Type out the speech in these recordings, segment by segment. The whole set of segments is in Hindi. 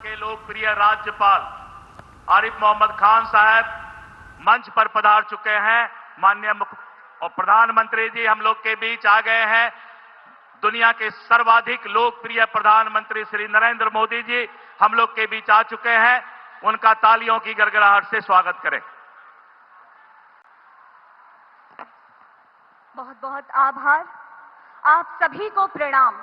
के लोकप्रिय राज्यपाल आरिफ मोहम्मद खान साहब मंच पर पधार चुके हैं। माननीय मुख्य और प्रधानमंत्री जी हम लोग के बीच आ गए हैं। दुनिया के सर्वाधिक लोकप्रिय प्रधानमंत्री श्री नरेंद्र मोदी जी हम लोग के बीच आ चुके हैं। उनका तालियों की गड़गड़ाहट से स्वागत करें। बहुत बहुत आभार। आप सभी को प्रणाम।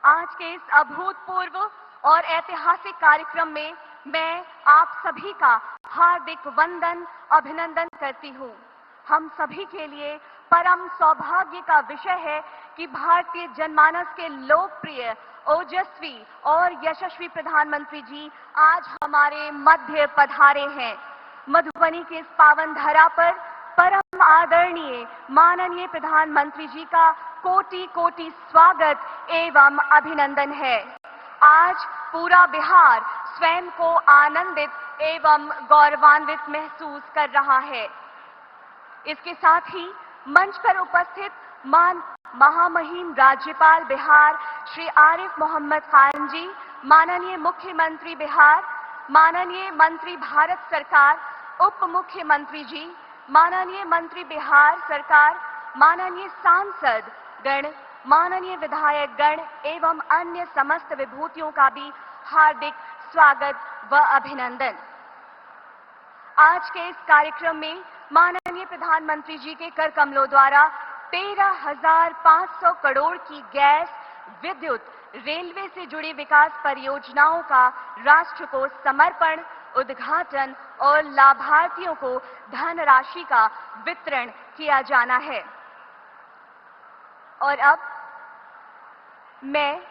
आज के इस अभूतपूर्व और ऐतिहासिक कार्यक्रम में मैं आप सभी का हार्दिक वंदन अभिनंदन करती हूँ। हम सभी के लिए परम सौभाग्य का विषय है कि भारतीय जनमानस के लोकप्रिय, ओजस्वी और यशस्वी प्रधानमंत्री जी आज हमारे मध्य पधारे हैं। मधुबनी के इस पावन धरा पर परम आदरणीय माननीय प्रधानमंत्री जी का कोटि कोटि स्वागत एवं अभिनंदन है। आज पूरा बिहार स्वयं को आनंदित एवं गौरवान्वित महसूस कर रहा है। इसके साथ ही मंच पर उपस्थित महामहिम राज्यपाल बिहार श्री आरिफ मोहम्मद खान जी, माननीय मुख्यमंत्री बिहार, माननीय मंत्री भारत सरकार, उप मुख्यमंत्री जी, माननीय मंत्री बिहार सरकार, माननीय सांसद गण, माननीय विधायक गण एवं अन्य समस्त विभूतियों का भी हार्दिक स्वागत व अभिनंदन। आज के इस कार्यक्रम में माननीय प्रधानमंत्री जी के कर कमलों द्वारा 13,500 करोड़ की गैस, विद्युत, रेलवे से जुड़ी विकास परियोजनाओं का राष्ट्र को समर्पण, उद्घाटन और लाभार्थियों को धनराशि का वितरण किया जाना है। और अब मैं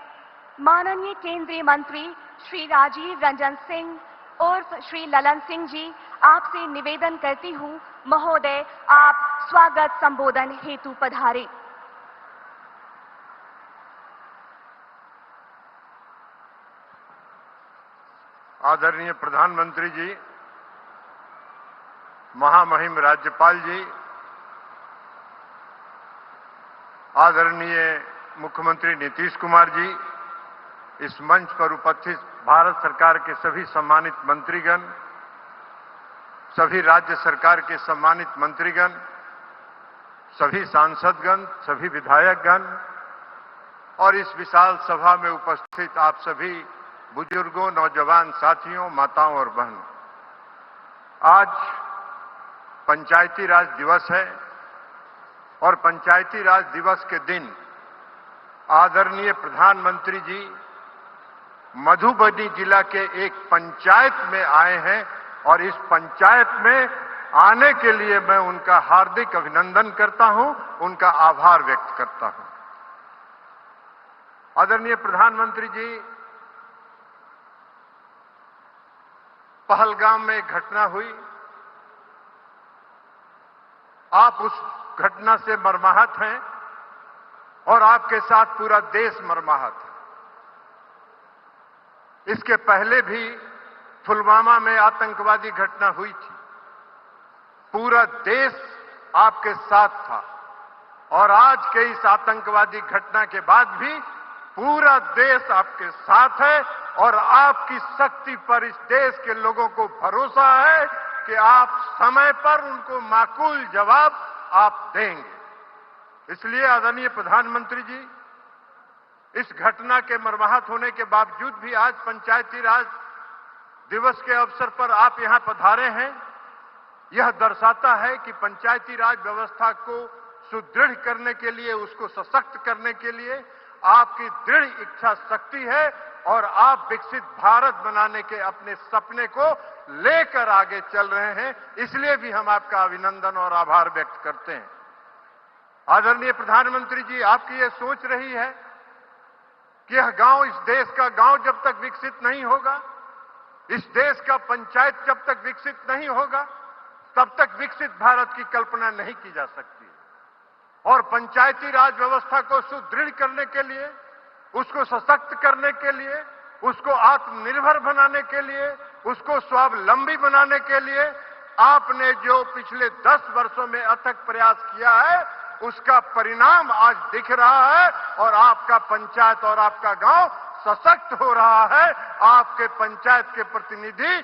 माननीय केंद्रीय मंत्री श्री राजीव रंजन सिंह उर्फ श्री ललन सिंह जी आपसे निवेदन करती हूं, महोदय आप स्वागत संबोधन हेतु पधारें। आदरणीय प्रधानमंत्री जी, महामहिम राज्यपाल जी, आदरणीय मुख्यमंत्री नीतीश कुमार जी, इस मंच पर उपस्थित भारत सरकार के सभी सम्मानित मंत्रीगण, सभी राज्य सरकार के सम्मानित मंत्रीगण, सभी सांसदगण, सभी विधायकगण और इस विशाल सभा में उपस्थित आप सभी बुजुर्गों, नौजवान साथियों, माताओं और बहनों, आज पंचायती राज दिवस है और पंचायती राज दिवस के दिन आदरणीय प्रधानमंत्री जी मधुबनी जिला के एक पंचायत में आए हैं और इस पंचायत में आने के लिए मैं उनका हार्दिक अभिनंदन करता हूं, उनका आभार व्यक्त करता हूं। आदरणीय प्रधानमंत्री जी, पहलगाम में एक घटना हुई, आप उस घटना से मर्माहत हैं और आपके साथ पूरा देश मर्माहत है। इसके पहले भी पुलवामा में आतंकवादी घटना हुई थी, पूरा देश आपके साथ था और आज के इस आतंकवादी घटना के बाद भी पूरा देश आपके साथ है और आपकी शक्ति पर इस देश के लोगों को भरोसा है कि आप समय पर उनको माकूल जवाब आप देंगे। इसलिए आदरणीय प्रधानमंत्री जी, इस घटना के मर्माहत होने के बावजूद भी आज पंचायती राज दिवस के अवसर पर आप यहां पधारे हैं। यह दर्शाता है कि पंचायती राज व्यवस्था को सुदृढ़ करने के लिए, उसको सशक्त करने के लिए आपकी दृढ़ इच्छा शक्ति है और आप विकसित भारत बनाने के अपने सपने को लेकर आगे चल रहे हैं। इसलिए भी हम आपका अभिनंदन और आभार व्यक्त करते हैं। आदरणीय प्रधानमंत्री जी, आपकी यह सोच रही है कि यह गांव, इस देश का गांव जब तक विकसित नहीं होगा, इस देश का पंचायत जब तक विकसित नहीं होगा, तब तक विकसित भारत की कल्पना नहीं की जा सकती। और पंचायती राज व्यवस्था को सुदृढ़ करने के लिए, उसको सशक्त करने के लिए, उसको आत्मनिर्भर बनाने के लिए, उसको स्वावलंबी बनाने के लिए आपने जो पिछले 10 वर्षों में अथक प्रयास किया है, उसका परिणाम आज दिख रहा है और आपका पंचायत और आपका गांव सशक्त हो रहा है। आपके पंचायत के प्रतिनिधि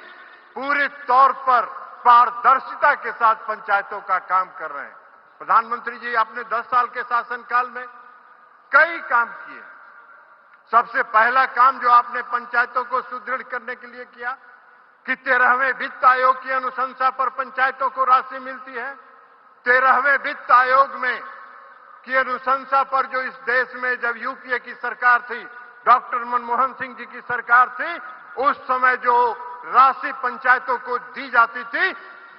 पूरी तौर पर पारदर्शिता के साथ पंचायतों का काम कर रहे हैं। प्रधानमंत्री जी, आपने 10 साल के शासनकाल में कई काम किए। सबसे पहला काम जो आपने पंचायतों को सुदृढ़ करने के लिए किया कि 13वें वित्त आयोग की अनुशंसा पर पंचायतों को राशि मिलती है। 13वें वित्त आयोग में की अनुशंसा पर जो इस देश में जब यूपीए की सरकार थी, डॉक्टर मनमोहन सिंह जी की सरकार थी, उस समय जो राशि पंचायतों को दी जाती थी,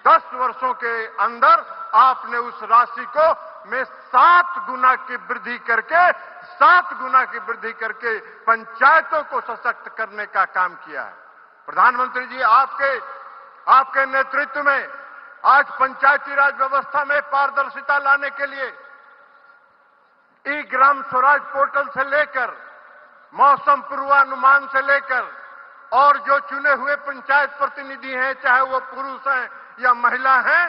10 वर्षों के अंदर आपने उस राशि को में 7 गुना की वृद्धि करके पंचायतों को सशक्त करने का काम किया है। प्रधानमंत्री जी, आपके नेतृत्व में आज पंचायती राज व्यवस्था में पारदर्शिता लाने के लिए ई ग्राम स्वराज पोर्टल से लेकर मौसम पूर्वानुमान से लेकर और जो चुने हुए पंचायत प्रतिनिधि हैं, चाहे वो पुरुष हैं या महिला हैं,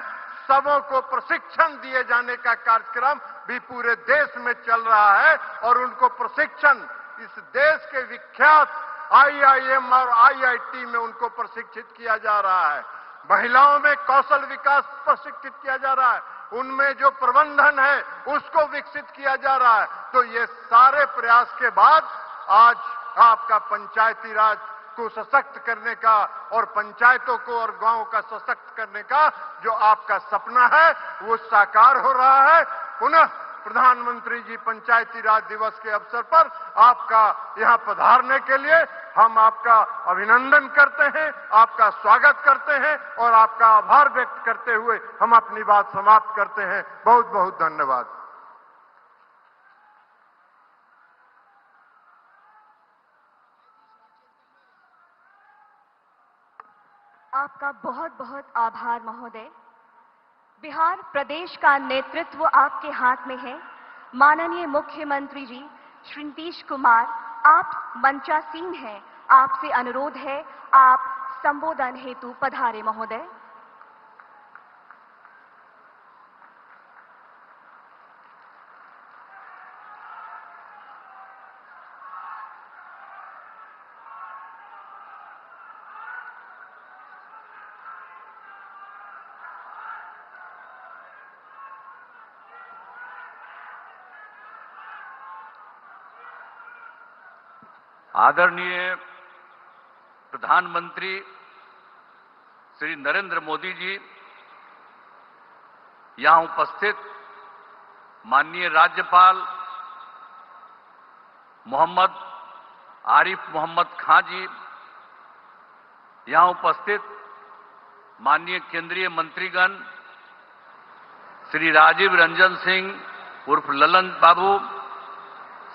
सबों को प्रशिक्षण दिए जाने का कार्यक्रम भी पूरे देश में चल रहा है और उनको प्रशिक्षण इस देश के विख्यात IIM और IIT में उनको प्रशिक्षित किया जा रहा है। महिलाओं में कौशल विकास प्रशिक्षित किया जा रहा है, उनमें जो प्रबंधन है उसको विकसित किया जा रहा है। तो ये सारे प्रयास के बाद आज आपका पंचायती राज को सशक्त करने का और पंचायतों को और गांवों का सशक्त करने का जो आपका सपना है वो साकार हो रहा है। पुनः प्रधानमंत्री जी, पंचायती राज दिवस के अवसर पर आपका यहां पधारने के लिए हम आपका अभिनंदन करते हैं, आपका स्वागत करते हैं और आपका आभार व्यक्त करते हुए हम अपनी बात समाप्त करते हैं। बहुत बहुत धन्यवाद। आपका बहुत बहुत आभार महोदय। बिहार प्रदेश का नेतृत्व आपके हाथ में है। माननीय मुख्यमंत्री जी श्री नीतीश कुमार, आप मंचासीन हैं। आपसे अनुरोध है, आप संबोधन हेतु पधारे महोदय। आदरणीय प्रधानमंत्री श्री नरेंद्र मोदी जी, यहां उपस्थित माननीय राज्यपाल मोहम्मद आरिफ मोहम्मद खां जी, यहां उपस्थित माननीय केंद्रीय मंत्रीगण श्री राजीव रंजन सिंह उर्फ ललन बाबू,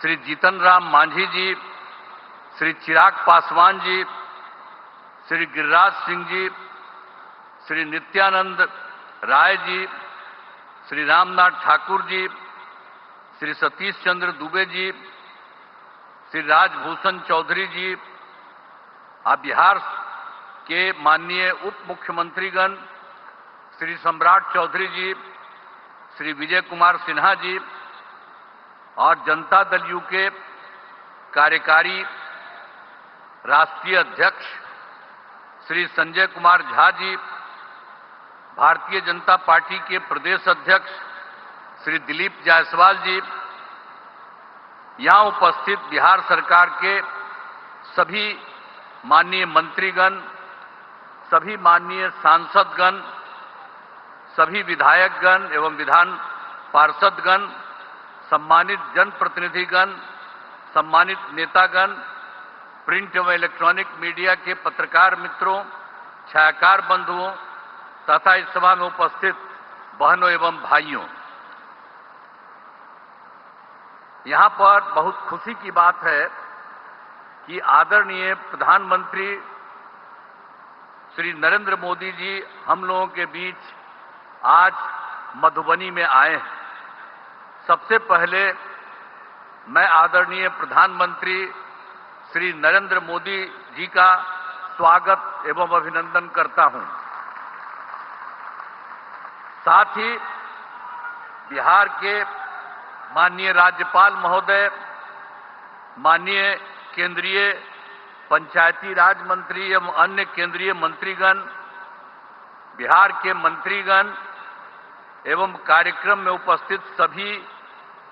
श्री जीतन राम मांझी जी, श्री चिराग पासवान जी, श्री गिरिराज सिंह जी, श्री नित्यानंद राय जी, श्री रामनाथ ठाकुर जी, श्री सतीश चंद्र दुबे जी, श्री राजभूषण चौधरी जी, आप बिहार के माननीय उप मुख्यमंत्रीगण श्री सम्राट चौधरी जी, श्री विजय कुमार सिन्हा जी और जनता दल यू के कार्यकारी राष्ट्रीय अध्यक्ष श्री संजय कुमार झा जी, भारतीय जनता पार्टी के प्रदेश अध्यक्ष श्री दिलीप जायसवाल जी, यहां उपस्थित बिहार सरकार के सभी माननीय मंत्रीगण, सभी माननीय सांसदगण, सभी विधायकगण एवं विधान पार्षदगण, सम्मानित जनप्रतिनिधिगण, सम्मानित नेतागण, प्रिंट एवं इलेक्ट्रॉनिक मीडिया के पत्रकार मित्रों, छायाकार बंधुओं तथा इस सभा में उपस्थित बहनों एवं भाइयों, यहां पर बहुत खुशी की बात है कि आदरणीय प्रधानमंत्री श्री नरेंद्र मोदी जी हम लोगों के बीच आज मधुबनी में आए हैं। सबसे पहले मैं आदरणीय प्रधानमंत्री श्री नरेंद्र मोदी जी का स्वागत एवं अभिनंदन करता हूं। साथ ही बिहार के माननीय राज्यपाल महोदय, माननीय केंद्रीय पंचायती राज मंत्री एवं अन्य केंद्रीय मंत्रीगण, बिहार के मंत्रीगण एवं कार्यक्रम में उपस्थित सभी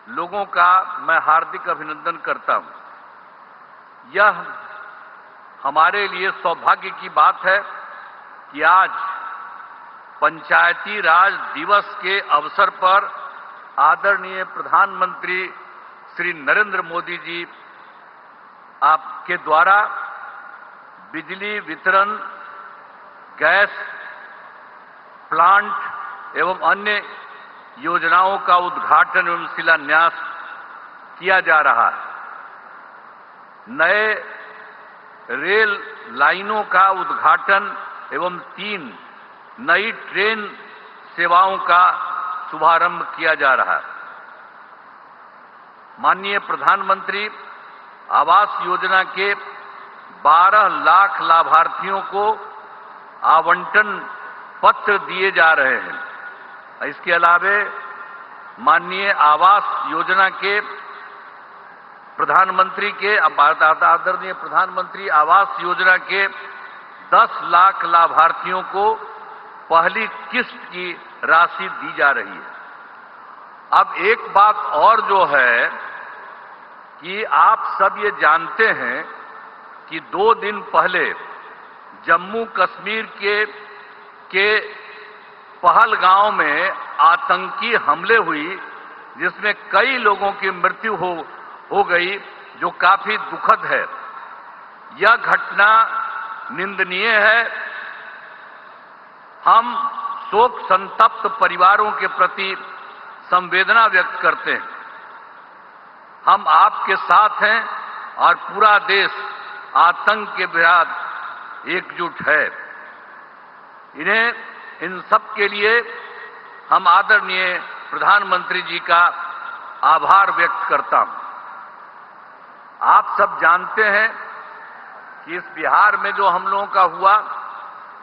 लोगों का मैं हार्दिक अभिनंदन करता हूं। यह हमारे लिए सौभाग्य की बात है कि आज पंचायती राज दिवस के अवसर पर आदरणीय प्रधानमंत्री श्री नरेंद्र मोदी जी आपके द्वारा बिजली वितरण, गैस प्लांट एवं अन्य योजनाओं का उद्घाटन एवं शिलान्यास किया जा रहा है। नए रेल लाइनों का उद्घाटन एवं 3 नई ट्रेन सेवाओं का शुभारंभ किया जा रहा है। माननीय प्रधानमंत्री आवास योजना के 12 लाख लाभार्थियों को आवंटन पत्र दिए जा रहे हैं। इसके अलावे माननीय आवास योजना के प्रधानमंत्री के आदरणीय प्रधानमंत्री आवास योजना के 10 लाख लाभार्थियों को पहली किस्त की राशि दी जा रही है। अब एक बात और जो है कि आप सब ये जानते हैं कि 2 दिन पहले जम्मू कश्मीर के पहलगांव में आतंकी हमले हुई, जिसमें कई लोगों की मृत्यु हो गई, जो काफी दुखद है। यह घटना निंदनीय है। हम शोक संतप्त परिवारों के प्रति संवेदना व्यक्त करते हैं। हम आपके साथ हैं और पूरा देश आतंक के विरुद्ध एकजुट है। इन सब के लिए हम आदरणीय प्रधानमंत्री जी का आभार व्यक्त करता हूं। आप सब जानते हैं कि इस बिहार में जो हम लोगों का हुआ,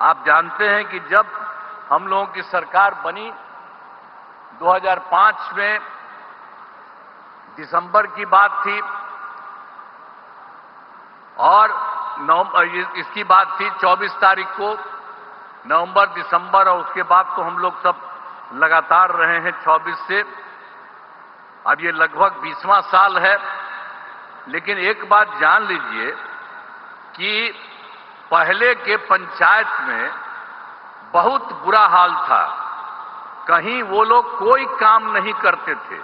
आप जानते हैं कि जब हम लोगों की सरकार बनी 2005 में दिसंबर की बात थी और इसकी बात थी 24 तारीख को, नवंबर, दिसंबर, और उसके बाद तो हम लोग सब लगातार रहे हैं 24 से। अब ये लगभग 20वां साल है। लेकिन एक बात जान लीजिए कि पहले के पंचायत में बहुत बुरा हाल था। कहीं वो लोग कोई काम नहीं करते थे,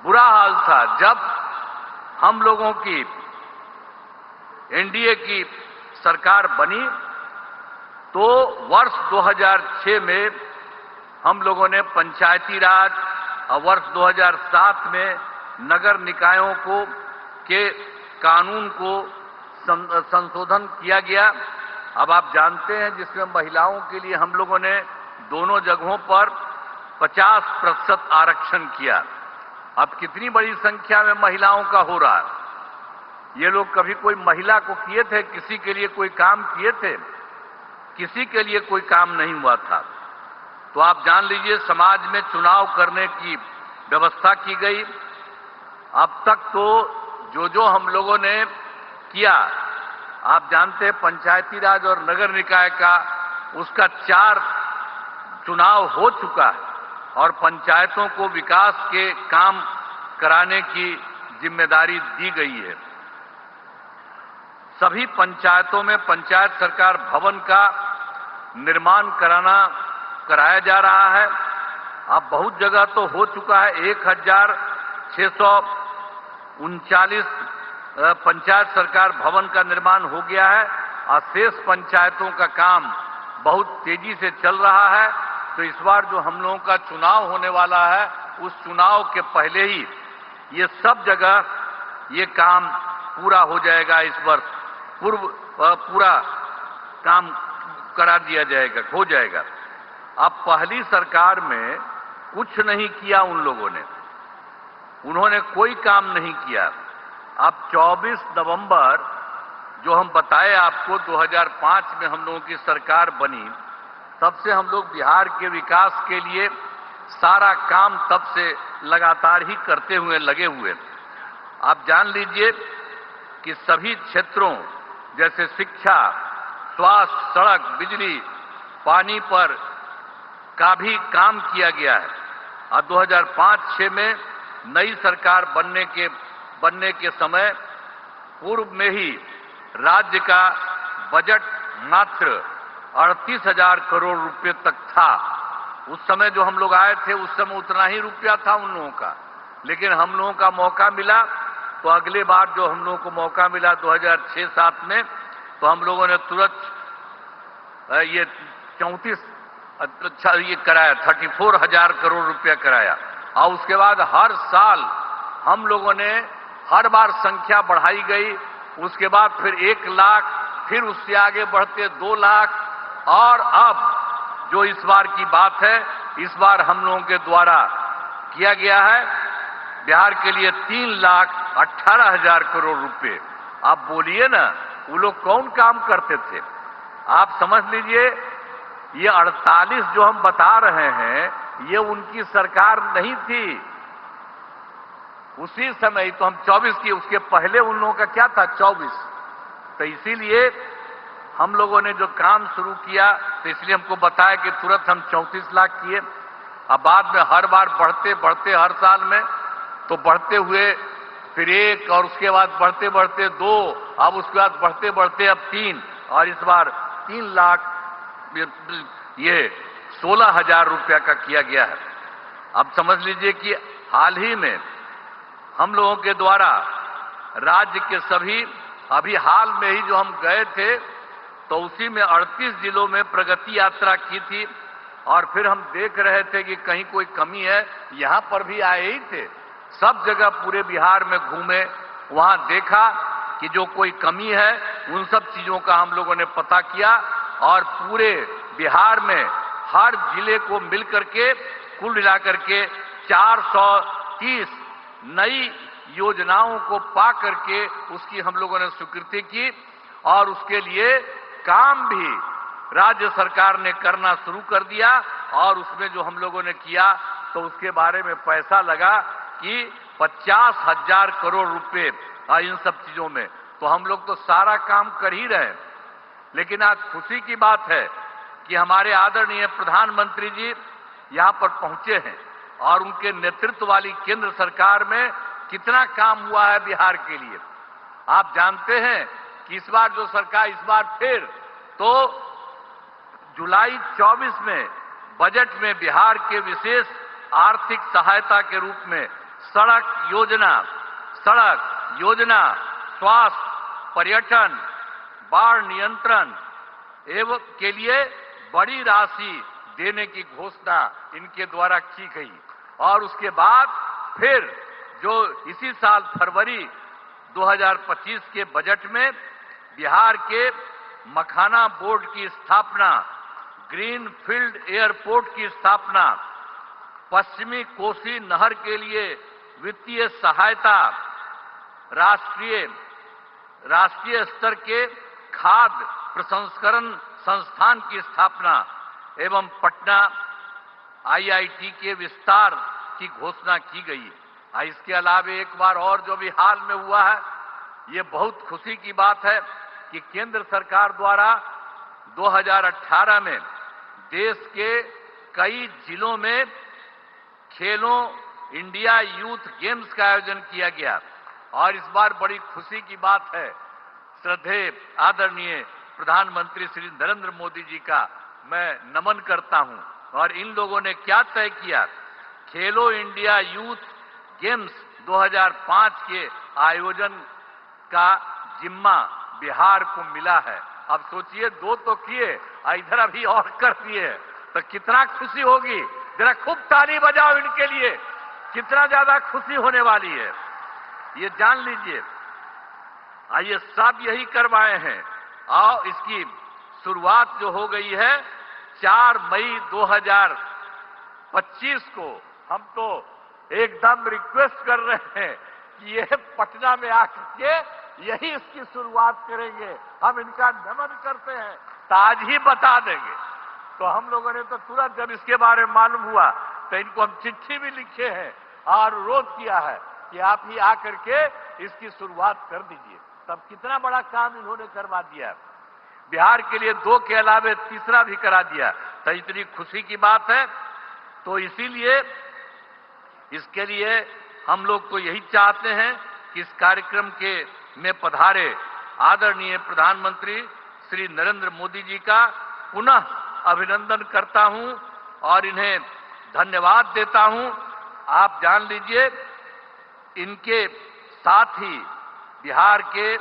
बुरा हाल था। जब हम लोगों की एनडीए की सरकार बनी तो वर्ष 2006 में हम लोगों ने पंचायती राज और वर्ष 2007 में नगर निकायों के कानून को संशोधन किया गया। अब आप जानते हैं जिसमें महिलाओं के लिए हम लोगों ने दोनों जगहों पर 50% आरक्षण किया। अब कितनी बड़ी संख्या में महिलाओं का हो रहा है। ये लोग कभी कोई महिला को किए थे, किसी के लिए कोई काम किए थे? किसी के लिए कोई काम नहीं हुआ था। तो आप जान लीजिए समाज में चुनाव करने की व्यवस्था की गई। अब तक तो जो हम लोगों ने किया, आप जानते हैं पंचायती राज और नगर निकाय का उसका 4 चुनाव हो चुका है और पंचायतों को विकास के काम कराने की जिम्मेदारी दी गई है। सभी पंचायतों में पंचायत सरकार भवन का निर्माण कराया जा रहा है। अब बहुत जगह तो हो चुका है। 1639 पंचायत सरकार भवन का निर्माण हो गया है और शेष पंचायतों का काम बहुत तेजी से चल रहा है। तो इस बार जो हम लोगों का चुनाव होने वाला है, उस चुनाव के पहले ही ये सब जगह ये काम पूरा हो जाएगा। इस वर्ष पूरा काम करा दिया जाएगा, हो जाएगा। अब पहली सरकार में कुछ नहीं किया उन लोगों ने, उन्होंने कोई काम नहीं किया। अब 24 नवंबर जो हम बताए आपको 2005 में हम लोगों की सरकार बनी, तब से हम लोग बिहार के विकास के लिए सारा काम तब से लगातार ही करते हुए लगे हुए। आप जान लीजिए कि सभी क्षेत्रों जैसे शिक्षा, स्वास्थ्य, सड़क, बिजली, पानी पर का भी काम किया गया है। और 2005-06 में नई सरकार बनने के समय पूर्व में ही राज्य का बजट मात्र 38,000 करोड़ रुपए तक था। उस समय जो हम लोग आए थे उस समय उतना ही रुपया था उन लोगों का, लेकिन हम लोगों का मौका मिला तो अगले बार जो हम लोगों को मौका मिला 2006-07 में, तो हम लोगों ने तुरंत ये 34,000 करोड़ रुपया कराया। और उसके बाद हर साल हम लोगों ने हर बार संख्या बढ़ाई गई। उसके बाद फिर 1 लाख, फिर उससे आगे बढ़ते 2 लाख, और अब जो इस बार की बात है, इस बार हम लोगों के द्वारा किया गया है बिहार के लिए 3,18,000 करोड़ रुपए। आप बोलिए ना, वो लोग कौन काम करते थे? आप समझ लीजिए, ये 48 जो हम बता रहे हैं, ये उनकी सरकार नहीं थी। उसी समय तो हम 24 की, उसके पहले उन लोगों का क्या था? 24। तो इसीलिए हम लोगों ने जो काम शुरू किया, तो इसलिए हमको बताया कि तुरंत हम 34 लाख किए। अब बाद में हर बार बढ़ते बढ़ते हर साल में तो बढ़ते हुए फिर 1, और उसके बाद बढ़ते बढ़ते 2, अब उसके बाद बढ़ते बढ़ते अब 3, और इस बार 3 लाख ये 16,000 रुपया का किया गया है। अब समझ लीजिए कि हाल ही में हम लोगों के द्वारा राज्य के सभी, अभी हाल में ही जो हम गए थे तो उसी में 38 जिलों में प्रगति यात्रा की थी, और फिर हम देख रहे थे कि कहीं कोई कमी है। यहां पर भी आए ही थे, सब जगह पूरे बिहार में घूमे, वहां देखा कि जो कोई कमी है उन सब चीजों का हम लोगों ने पता किया, और पूरे बिहार में हर जिले को मिलकर के कुल मिलाकर के 430 नई योजनाओं को पा करके उसकी हम लोगों ने स्वीकृति की, और उसके लिए काम भी राज्य सरकार ने करना शुरू कर दिया। और उसमें जो हम लोगों ने किया तो उसके बारे में पैसा लगा कि 50,000 करोड़ रुपए इन सब चीजों में। तो हम लोग तो सारा काम कर ही रहे हैं। लेकिन आज खुशी की बात है कि हमारे आदरणीय प्रधानमंत्री जी यहां पर पहुंचे हैं, और उनके नेतृत्व वाली केंद्र सरकार में कितना काम हुआ है बिहार के लिए। आप जानते हैं कि इस बार जो सरकार, इस बार फिर तो जुलाई 24 में बजट में बिहार के विशेष आर्थिक सहायता के रूप में सड़क योजना, स्वास्थ्य, पर्यटन, बाढ़ नियंत्रण एवं के लिए बड़ी राशि देने की घोषणा इनके द्वारा की गई। और उसके बाद फिर जो इसी साल फरवरी 2025 के बजट में बिहार के मखाना बोर्ड की स्थापना, ग्रीन फील्ड एयरपोर्ट की स्थापना, पश्चिमी कोसी नहर के लिए वित्तीय सहायता, राष्ट्रीय स्तर के खाद्य प्रसंस्करण संस्थान की स्थापना एवं पटना IIT के विस्तार की घोषणा की गई। इसके अलावा एक बार और जो भी हाल में हुआ है, ये बहुत खुशी की बात है कि केंद्र सरकार द्वारा 2018 में देश के कई जिलों में खेलो इंडिया यूथ गेम्स का आयोजन किया गया। और इस बार बड़ी खुशी की बात है, श्रद्धेय आदरणीय प्रधानमंत्री श्री नरेंद्र मोदी जी का मैं नमन करता हूं। और इन लोगों ने क्या तय किया, खेलो इंडिया यूथ गेम्स 2005 के आयोजन का जिम्मा बिहार को मिला है। अब सोचिए, 2 तो किए, इधर अभी और कर दिए, तो कितना खुशी होगी। जरा खूब ताली बजाओ इनके लिए, कितना ज्यादा खुशी होने वाली है, ये जान लीजिए। ये सब यही करवाए हैं। और इसकी शुरुआत जो हो गई है 4 मई 2025 को, हम तो एकदम रिक्वेस्ट कर रहे हैं कि ये पटना में आकर के यही इसकी शुरुआत करेंगे। हम इनका नमन करते हैं, तो आज ही बता देंगे। तो हम लोगों ने तो तुरंत जब इसके बारे में मालूम हुआ तो इनको हम चिट्ठी भी लिखे हैं और अनुरोध किया है कि आप ही आकर के इसकी शुरुआत कर दीजिए। तब कितना बड़ा काम इन्होंने करवा दिया। बिहार के लिए 2 के अलावे तीसरा भी करा दिया, तो इतनी खुशी की बात है। तो इसीलिए इसके लिए हम लोग तो यही चाहते हैं कि इस कार्यक्रम के में पधारे आदरणीय प्रधानमंत्री श्री नरेंद्र मोदी जी का पुनः अभिनंदन करता हूं और इन्हें धन्यवाद देता हूं। आप जान लीजिए, इनके साथ ही बिहार के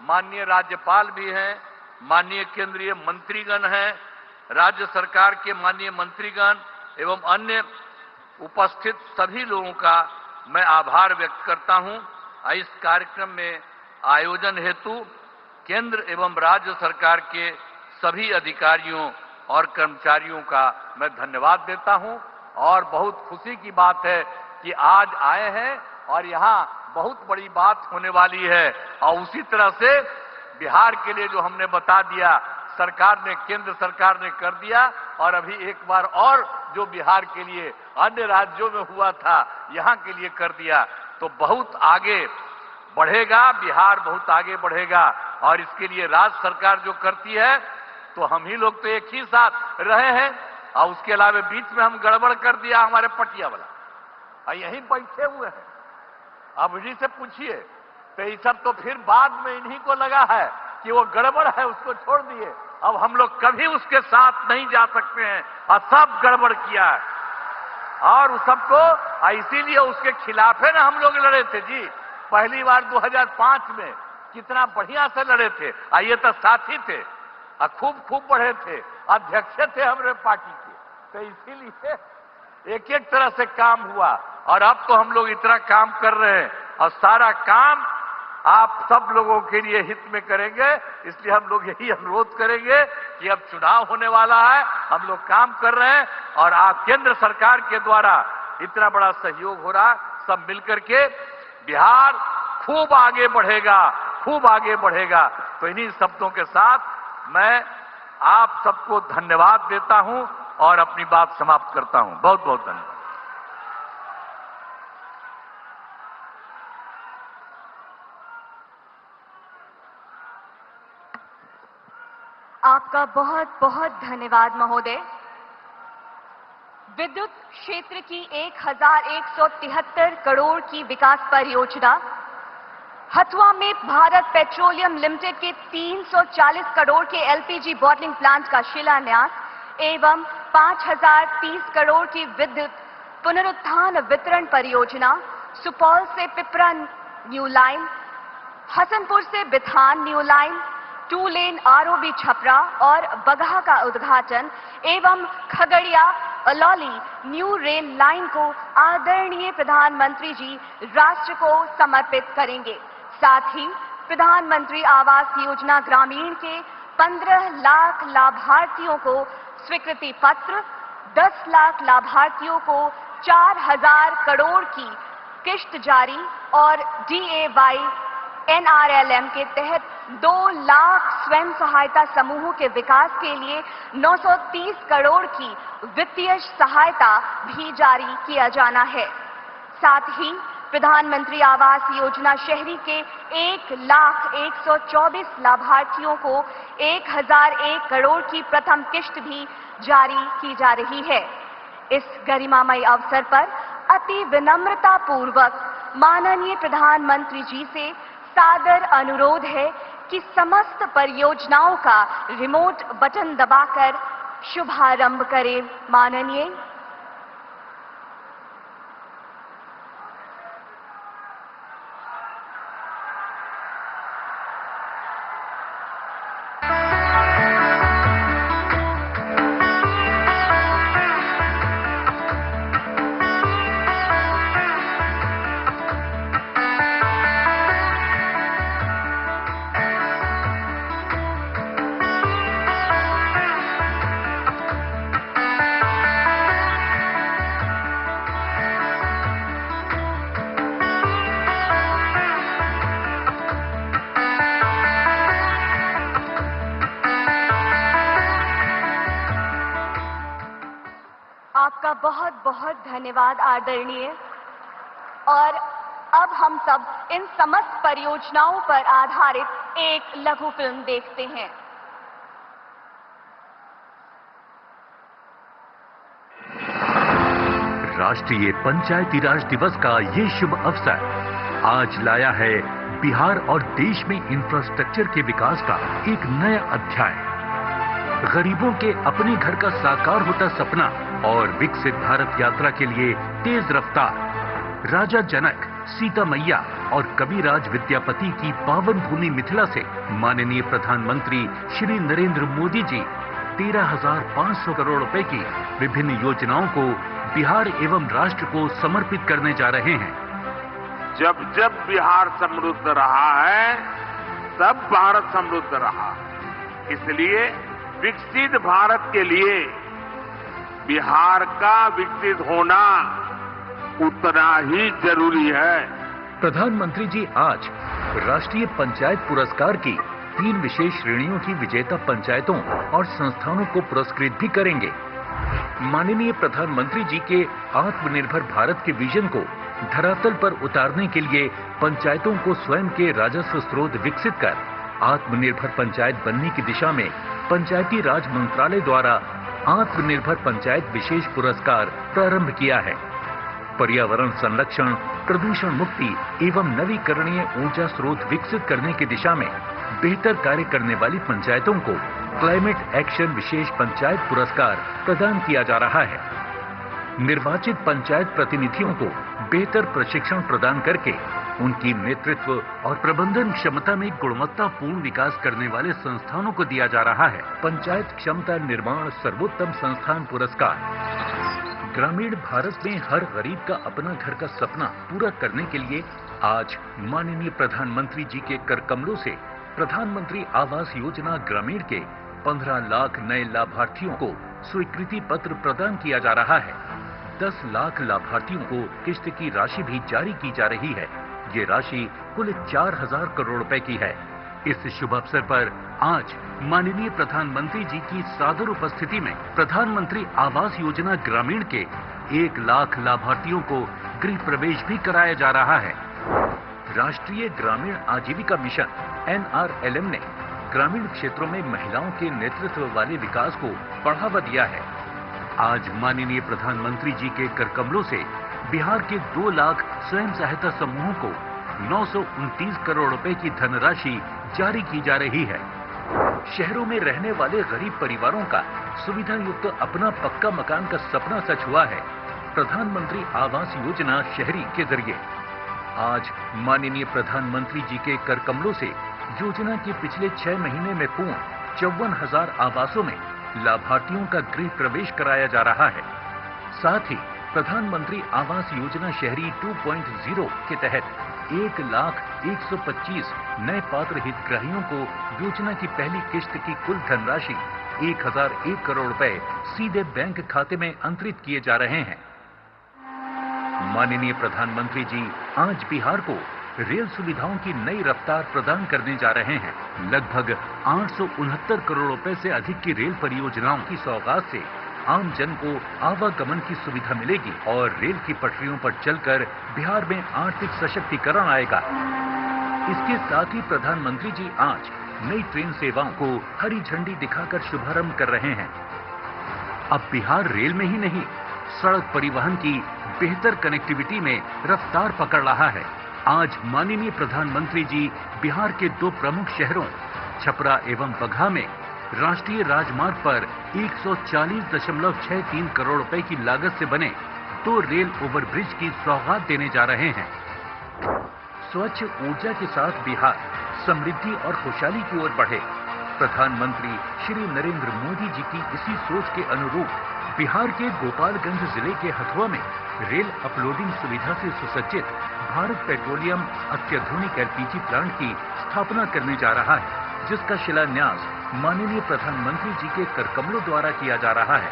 माननीय राज्यपाल भी हैं, माननीय केंद्रीय मंत्रीगण हैं, राज्य सरकार के माननीय मंत्रीगण एवं अन्य उपस्थित सभी लोगों का मैं आभार व्यक्त करता हूं। इस कार्यक्रम में आयोजन हेतु केंद्र एवं राज्य सरकार के सभी अधिकारियों और कर्मचारियों का मैं धन्यवाद देता हूं। और बहुत खुशी की बात है कि आज आए हैं और यहां बहुत बड़ी बात होने वाली है। और उसी तरह से बिहार के लिए जो हमने बता दिया, सरकार ने, केंद्र सरकार ने कर दिया, और अभी एक बार और जो बिहार के लिए अन्य राज्यों में हुआ था, यहां के लिए कर दिया, तो बहुत आगे बढ़ेगा, बिहार बहुत आगे बढ़ेगा। और इसके लिए राज्य सरकार जो करती है, तो हम ही लोग तो एक ही साथ रहे हैं, और उसके अलावा बीच में हम गड़बड़ कर दिया हमारे पटिया वाला, और यहीं बैठे हुए हैं। अब इन्हीं से पूछिए, तो ये सब तो फिर बाद में इन्हीं को लगा है कि वो गड़बड़ है, उसको छोड़ दिए। अब हम लोग कभी उसके साथ नहीं जा सकते हैं, और सब गड़बड़ किया है, और उस सबको इसीलिए उसके खिलाफ है ना हम लोग लड़े थे जी। पहली बार 2005 में कितना बढ़िया से लड़े थे, ये तो साथी थे, खूब बढ़े थे, अध्यक्ष थे हमारे पार्टी के, तो इसीलिए एक एक तरह से काम हुआ। और अब तो हम लोग इतना काम कर रहे हैं, और सारा काम आप सब लोगों के लिए हित में करेंगे। इसलिए हम लोग यही अनुरोध करेंगे कि अब चुनाव होने वाला है, हम लोग काम कर रहे हैं, और आप केंद्र सरकार के द्वारा इतना बड़ा सहयोग हो रहा, सब मिलकर के बिहार खूब आगे बढ़ेगा, खूब आगे बढ़ेगा। तो इन्हीं शब्दों के साथ मैं आप सबको धन्यवाद देता हूं और अपनी बात समाप्त करता हूं। बहुत बहुत धन्यवाद। आपका बहुत बहुत धन्यवाद महोदय। विद्युत क्षेत्र की 1173 करोड़ की विकास परियोजना, हथुआ में भारत पेट्रोलियम लिमिटेड के 340 करोड़ के एलपीजी बॉटलिंग प्लांट का शिलान्यास एवं 5030 करोड़ की विद्युत पुनरुत्थान वितरण परियोजना, सुपौल से पिपरा न्यू लाइन, हसनपुर से बिथान न्यू लाइन, 2 लेन आरओबी छपरा और बगहा का उद्घाटन एवं Khagaria Alauli new rail line को आदरणीय प्रधानमंत्री जी राष्ट्र को समर्पित करेंगे। साथ ही प्रधानमंत्री आवास योजना ग्रामीण के 15 लाख लाभार्थियों को स्वीकृति पत्र, 10 लाख लाभार्थियों को 4000 करोड़ की किश्त जारी और DAY NRLM के तहत 2 लाख स्वयं सहायता समूहों के विकास के लिए 930 करोड़ की वित्तीय सहायता भी जारी किया जाना है। साथ ही प्रधानमंत्री आवास योजना शहरी के 1,124 लाभार्थियों को 1001 करोड़ की प्रथम किश्त भी जारी की जा रही है। इस गरिमामय अवसर पर अति विनम्रता पूर्वक माननीय प्रधानमंत्री जी से सादर अनुरोध है कि समस्त परियोजनाओं का रिमोट बटन दबाकर शुभारंभ करें। माननीय। आपका बहुत बहुत धन्यवाद आदरणीय। और अब हम सब इन समस्त परियोजनाओं पर आधारित एक लघु फिल्म देखते हैं। राष्ट्रीय पंचायती राज दिवस का ये शुभ अवसर आज लाया है बिहार और देश में इंफ्रास्ट्रक्चर के विकास का एक नया अध्याय। गरीबों के अपने घर का साकार होता सपना और विकसित भारत यात्रा के लिए तेज रफ्तार। राजा जनक, सीता मैया और कविराज विद्यापति की पावन भूमि मिथिला से माननीय प्रधानमंत्री श्री नरेंद्र मोदी जी 13,500 करोड़ रुपए की विभिन्न योजनाओं को बिहार एवं राष्ट्र को समर्पित करने जा रहे हैं। जब जब बिहार समृद्ध रहा है, तब भारत समृद्ध रहा। इसलिए विकसित भारत के लिए बिहार का विकसित होना उतना ही जरूरी है। प्रधानमंत्री जी आज राष्ट्रीय पंचायत पुरस्कार की 3 विशेष श्रेणियों की विजेता पंचायतों और संस्थानों को पुरस्कृत भी करेंगे। माननीय प्रधानमंत्री जी के आत्मनिर्भर भारत के विजन को धरातल पर उतारने के लिए पंचायतों को स्वयं के राजस्व स्रोत विकसित कर आत्मनिर्भर पंचायत बनने की दिशा में पंचायती राज मंत्रालय द्वारा आत्मनिर्भर पंचायत विशेष पुरस्कार प्रारंभ किया है। पर्यावरण संरक्षण, प्रदूषण मुक्ति एवं नवीकरणीय ऊर्जा स्रोत विकसित करने की दिशा में बेहतर कार्य करने वाली पंचायतों को क्लाइमेट एक्शन विशेष पंचायत पुरस्कार प्रदान किया जा रहा है। निर्वाचित पंचायत प्रतिनिधियों को बेहतर प्रशिक्षण प्रदान करके उनकी नेतृत्व और प्रबंधन क्षमता में गुणवत्तापूर्ण विकास करने वाले संस्थानों को दिया जा रहा है पंचायत क्षमता निर्माण सर्वोत्तम संस्थान पुरस्कार। ग्रामीण भारत में हर गरीब का अपना घर का सपना पूरा करने के लिए आज माननीय प्रधानमंत्री जी के कर कमलों से प्रधानमंत्री आवास योजना ग्रामीण के 15 लाख नए लाभार्थियों को स्वीकृति पत्र प्रदान किया जा रहा है। 10 लाख लाभार्थियों को किस्त की राशि भी जारी की जा रही है। ये राशि कुल 4,000 करोड़ रुपए की है। इस शुभ अवसर पर आज माननीय प्रधानमंत्री जी की सादर उपस्थिति में प्रधानमंत्री आवास योजना ग्रामीण के 1 लाख लाभार्थियों को गृह प्रवेश भी कराया जा रहा है। राष्ट्रीय ग्रामीण आजीविका मिशन NRLM ने ग्रामीण क्षेत्रों में महिलाओं के नेतृत्व वाले विकास को बढ़ावा दिया है। आज माननीय प्रधानमंत्री जी के कर कमलों से बिहार के 2 लाख स्वयं सहायता समूहों को 929 करोड़ रुपए की धनराशि जारी की जा रही है। शहरों में रहने वाले गरीब परिवारों का सुविधा युक्त अपना पक्का मकान का सपना सच हुआ है प्रधानमंत्री आवास योजना शहरी के जरिए। आज माननीय प्रधानमंत्री जी के कर कमलों से योजना के पिछले 6 महीने में पूर्ण 54,000 आवासों में लाभार्थियों का गृह प्रवेश कराया जा रहा है। साथ ही प्रधानमंत्री आवास योजना शहरी 2.0 के तहत 1,125 नए पात्र हितग्राहियों को योजना की पहली किश्त की कुल धनराशि 1,001 करोड़ रुपए सीधे बैंक खाते में अंतरित किए जा रहे हैं। माननीय प्रधानमंत्री जी आज बिहार को रेल सुविधाओं की नई रफ्तार प्रदान करने जा रहे हैं। लगभग 869 करोड़ रुपए से अधिक की रेल परियोजनाओं की सौगात से आम जन को आवागमन की सुविधा मिलेगी और रेल की पटरियों पर चलकर बिहार में आर्थिक सशक्तिकरण आएगा। इसके साथ ही प्रधानमंत्री जी आज नई ट्रेन सेवाओं को हरी झंडी दिखाकर शुभारंभ कर रहे हैं। अब बिहार रेल में ही नहीं, सड़क परिवहन की बेहतर कनेक्टिविटी में रफ्तार पकड़ रहा है। आज माननीय प्रधानमंत्री जी बिहार के 2 प्रमुख शहरों छपरा एवं बगहा में राष्ट्रीय राजमार्ग पर 140.63 करोड़ रुपए की लागत से बने 2 रेल ओवरब्रिज की सौगात देने जा रहे हैं। स्वच्छ ऊर्जा के साथ बिहार समृद्धि और खुशहाली की ओर बढ़े। प्रधानमंत्री श्री नरेंद्र मोदी जी की इसी सोच के अनुरूप बिहार के गोपालगंज जिले के हथुआ में रेल अपलोडिंग सुविधा से सुसज्जित भारत पेट्रोलियम अत्याधुनिक LPG प्लांट की स्थापना करने जा रहा है, जिसका शिलान्यास माननीय प्रधानमंत्री जी के कर कमलों द्वारा किया जा रहा है।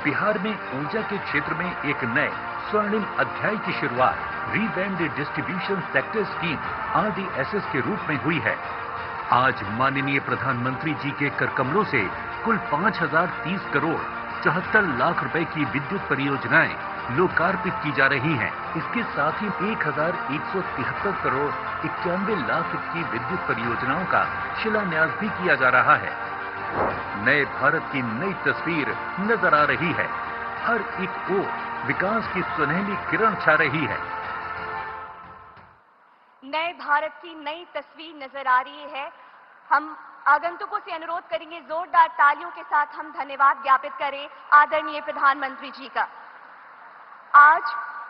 बिहार में ऊर्जा के क्षेत्र में एक नए स्वर्णिम अध्याय की शुरुआत revamped distribution sector scheme RDSS के रूप में हुई है। आज माननीय प्रधानमंत्री जी के कर कमलों से कुल 5,030 करोड़ 74 लाख रुपए की विद्युत परियोजनाएं लोकार्पित की जा रही हैं। इसके साथ ही 1173 करोड़ 91 लाख की विद्युत परियोजनाओं का शिलान्यास भी किया जा रहा है। नए भारत की नई तस्वीर नजर आ रही है। हर एक ओर विकास की सुनहली किरण छा रही है। नए भारत की नई तस्वीर नजर आ रही है। हम आगंतुकों से अनुरोध करेंगे, जोरदार तालियों के साथ हम धन्यवाद ज्ञापित करें आदरणीय प्रधानमंत्री जी का। आज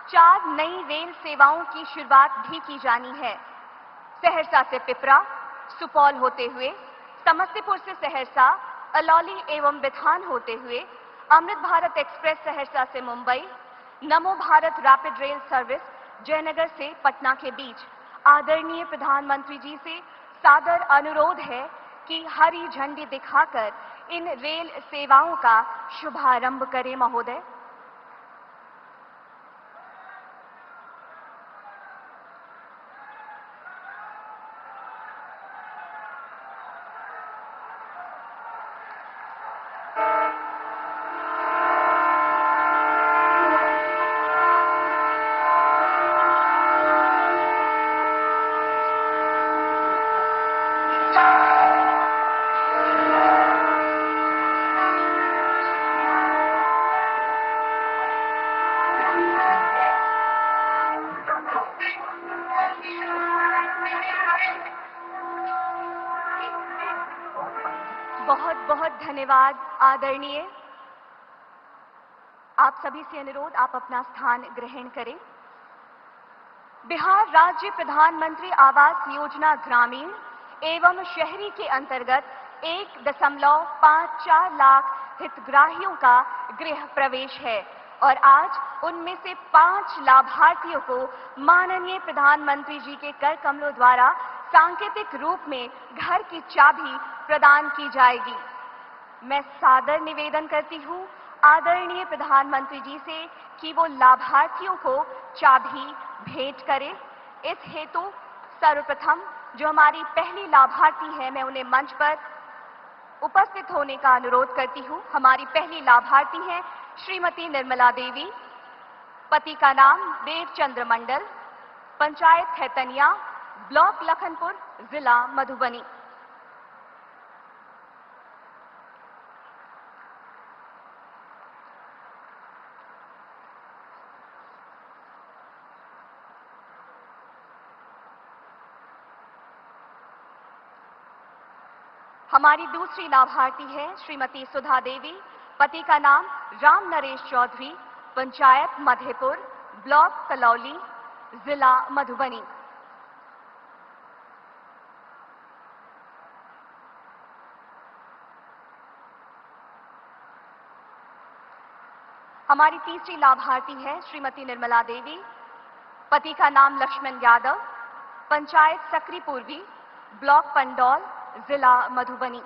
4 नई रेल सेवाओं की शुरुआत भी की जानी है। सहरसा से पिपरा, सुपौल होते हुए, समस्तीपुर से सहरसा, अलौली एवं बिथान होते हुए, अमृत भारत एक्सप्रेस सहरसा से मुंबई, नमो Bharat rapid rail service Jaynagar से पटना के बीच। आदरणीय प्रधानमंत्री जी से सादर अनुरोध है कि हरी झंडी दिखाकर इन रेल सेवाओं का शुभारंभ करें महोदय। बहुत बहुत धन्यवाद आदरणीय। आप सभी से अनुरोध, आप अपना स्थान ग्रहण करें। बिहार राज्य प्रधानमंत्री आवास योजना ग्रामीण एवं शहरी के अंतर्गत 1.54 लाख हितग्राहियों का गृह प्रवेश है और आज उनमें से 5 लाभार्थियों को माननीय प्रधानमंत्री जी के कर कमलों द्वारा सांकेतिक रूप में घर की चाबी प्रदान की जाएगी। मैं सादर निवेदन करती हूं आदरणीय प्रधानमंत्री जी से कि वो लाभार्थियों को चाबी भेंट करें। इस हेतु सर्वप्रथम जो हमारी पहली लाभार्थी है, मैं उन्हें मंच पर उपस्थित होने का अनुरोध करती हूं। हमारी पहली लाभार्थी हैं श्रीमती निर्मला देवी, पति का नाम देवचंद्र मंडल, पंचायत खैतनिया, ब्लॉक लखनपुर, जिला मधुबनी। हमारी दूसरी लाभार्थी है श्रीमती सुधा देवी, पति का नाम राम नरेश चौधरी, पंचायत मधेपुर, ब्लॉक कलौली, जिला मधुबनी। हमारी तीसरी लाभार्थी है श्रीमती निर्मला देवी, पति का नाम लक्ष्मण यादव, पंचायत सकरी पूर्वी, ब्लॉक पंडौल, जिला मधुबनी।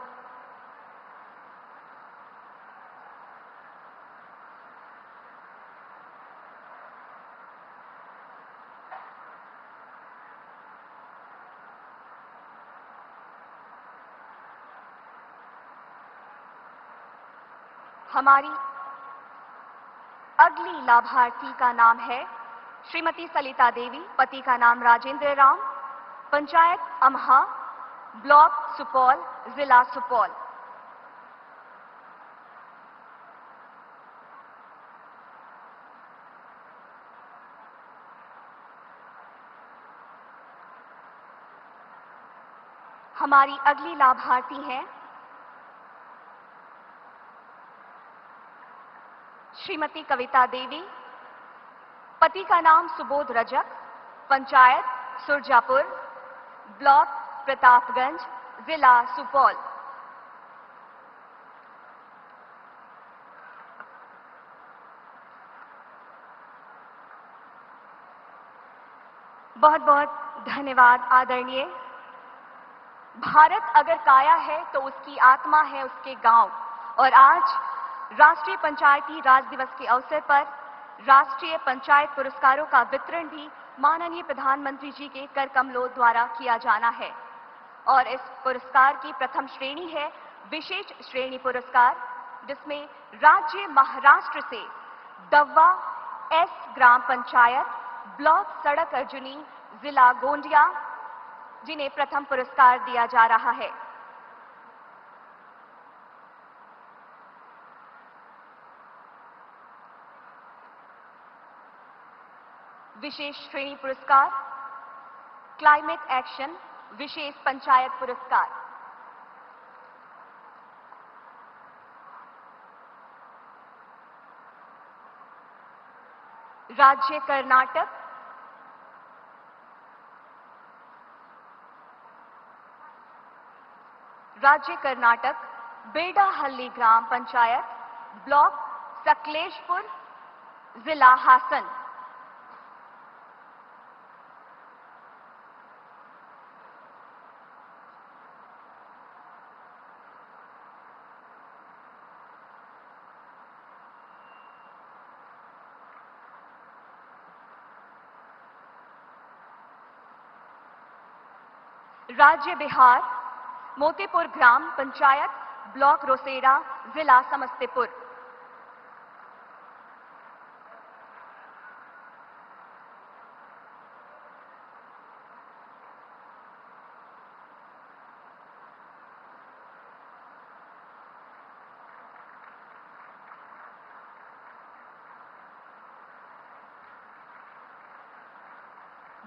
हमारी अगली लाभार्थी का नाम है श्रीमती सलिता देवी, पति का नाम राजेंद्र राम, पंचायत अमहा, ब्लॉक सुपौल, जिला सुपौल। हमारी अगली लाभार्थी हैं श्रीमती कविता देवी, पति का नाम सुबोध रजक, पंचायत सुरजापुर, ब्लॉक प्रतापगंज, जिला सुपौल। बहुत बहुत धन्यवाद आदरणीय। भारत अगर काया है तो उसकी आत्मा है उसके गांव, और आज राष्ट्रीय पंचायती राज दिवस के अवसर पर राष्ट्रीय पंचायत पुरस्कारों का वितरण भी माननीय प्रधानमंत्री जी के कर कमलों द्वारा किया जाना है। और इस पुरस्कार की प्रथम श्रेणी है विशेष श्रेणी पुरस्कार, जिसमें राज्य महाराष्ट्र से दव्वा एस ग्राम पंचायत ब्लॉक सड़क अर्जुनी जिला गोंडिया, जिन्हें प्रथम पुरस्कार दिया जा रहा है। विशेष श्रेणी पुरस्कार क्लाइमेट एक्शन विशेष पंचायत पुरस्कार। राज्य कर्नाटक, बेडाहल्ली ग्राम पंचायत ब्लॉक सकलेशपुर जिला हासन। राज्य बिहार, मोतीपुर ग्राम पंचायत ब्लॉक रोसेड़ा जिला समस्तीपुर।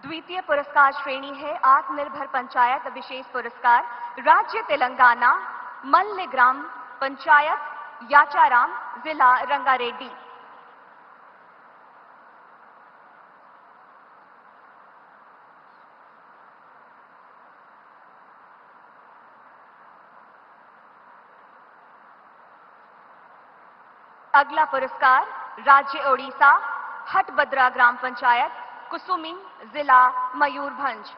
द्वितीय पुरस्कार श्रेणी है आत्मनिर्भर पंचायत विशेष पुरस्कार। राज्य तेलंगाना, मल्ल ग्राम पंचायत याचाराम जिला रंगारेड्डी। अगला पुरस्कार राज्य ओडिशा, हटबद्रा ग्राम पंचायत कुसुमी जिला मयूरभंज।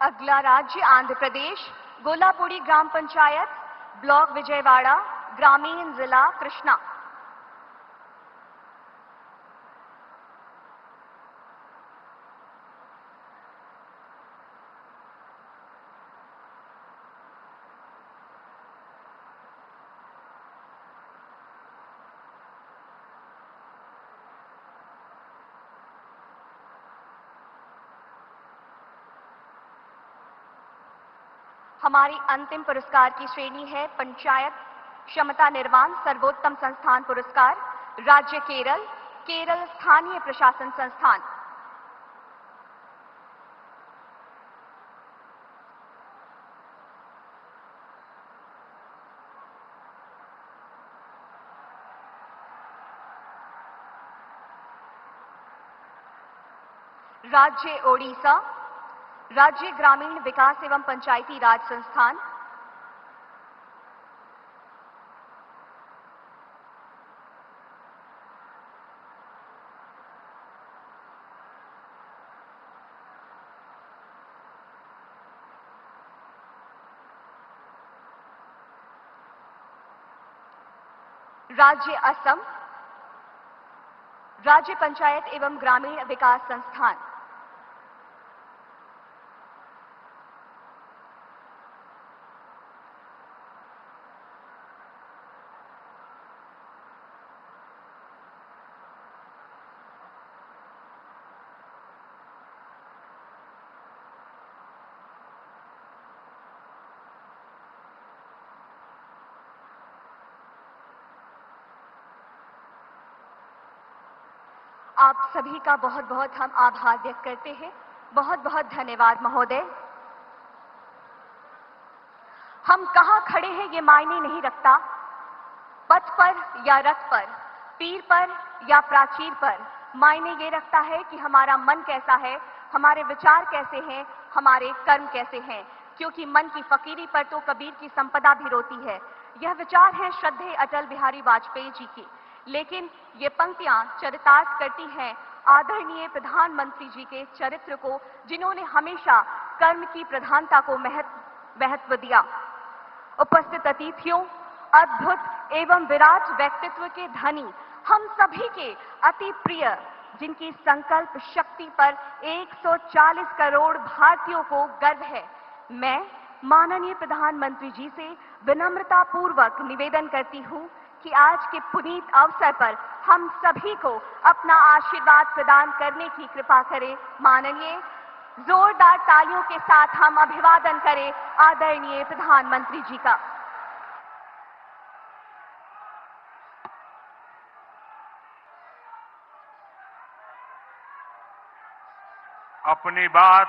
अगला राज्य आंध्र प्रदेश, गोलापुड़ी ग्राम पंचायत ब्लॉक विजयवाड़ा ग्रामीण जिला कृष्णा। हमारी अंतिम पुरस्कार की श्रेणी है पंचायत क्षमता निर्माण सर्वोत्तम संस्थान पुरस्कार। राज्य केरल स्थानीय प्रशासन संस्थान। राज्य ओडिशा, राज्य ग्रामीण विकास एवं पंचायती राज संस्थान। राज्य असम, राज्य पंचायत एवं ग्रामीण विकास संस्थान। आप सभी का बहुत बहुत हम आभार व्यक्त करते हैं। बहुत बहुत धन्यवाद महोदय। हम कहां खड़े हैं ये मायने नहीं रखता, पथ पर या रथ पर, पीर पर या प्राचीर पर, मायने ये रखता है कि हमारा मन कैसा है, हमारे विचार कैसे हैं, हमारे कर्म कैसे हैं। क्योंकि मन की फकीरी पर तो कबीर की संपदा भी रोती है। यह विचार है श्रद्धेय अटल बिहारी वाजपेयी जी की। लेकिन ये पंक्तियां चरितार्थ करती हैं आदरणीय प्रधानमंत्री जी के चरित्र को, जिन्होंने हमेशा कर्म की प्रधानता को महत्व दिया। उपस्थित अतिथियों, अद्भुत एवं विराट व्यक्तित्व के धनी हम सभी के अति प्रिय, जिनकी संकल्प शक्ति पर 140 करोड़ भारतीयों को गर्व है, मैं माननीय प्रधानमंत्री जी से विनम्रता पूर्वक निवेदन करती हूं कि आज के पुनीत अवसर पर हम सभी को अपना आशीर्वाद प्रदान करने की कृपा करें। माननीय, जोरदार तालियों के साथ हम अभिवादन करें आदरणीय प्रधानमंत्री जी का। अपनी बात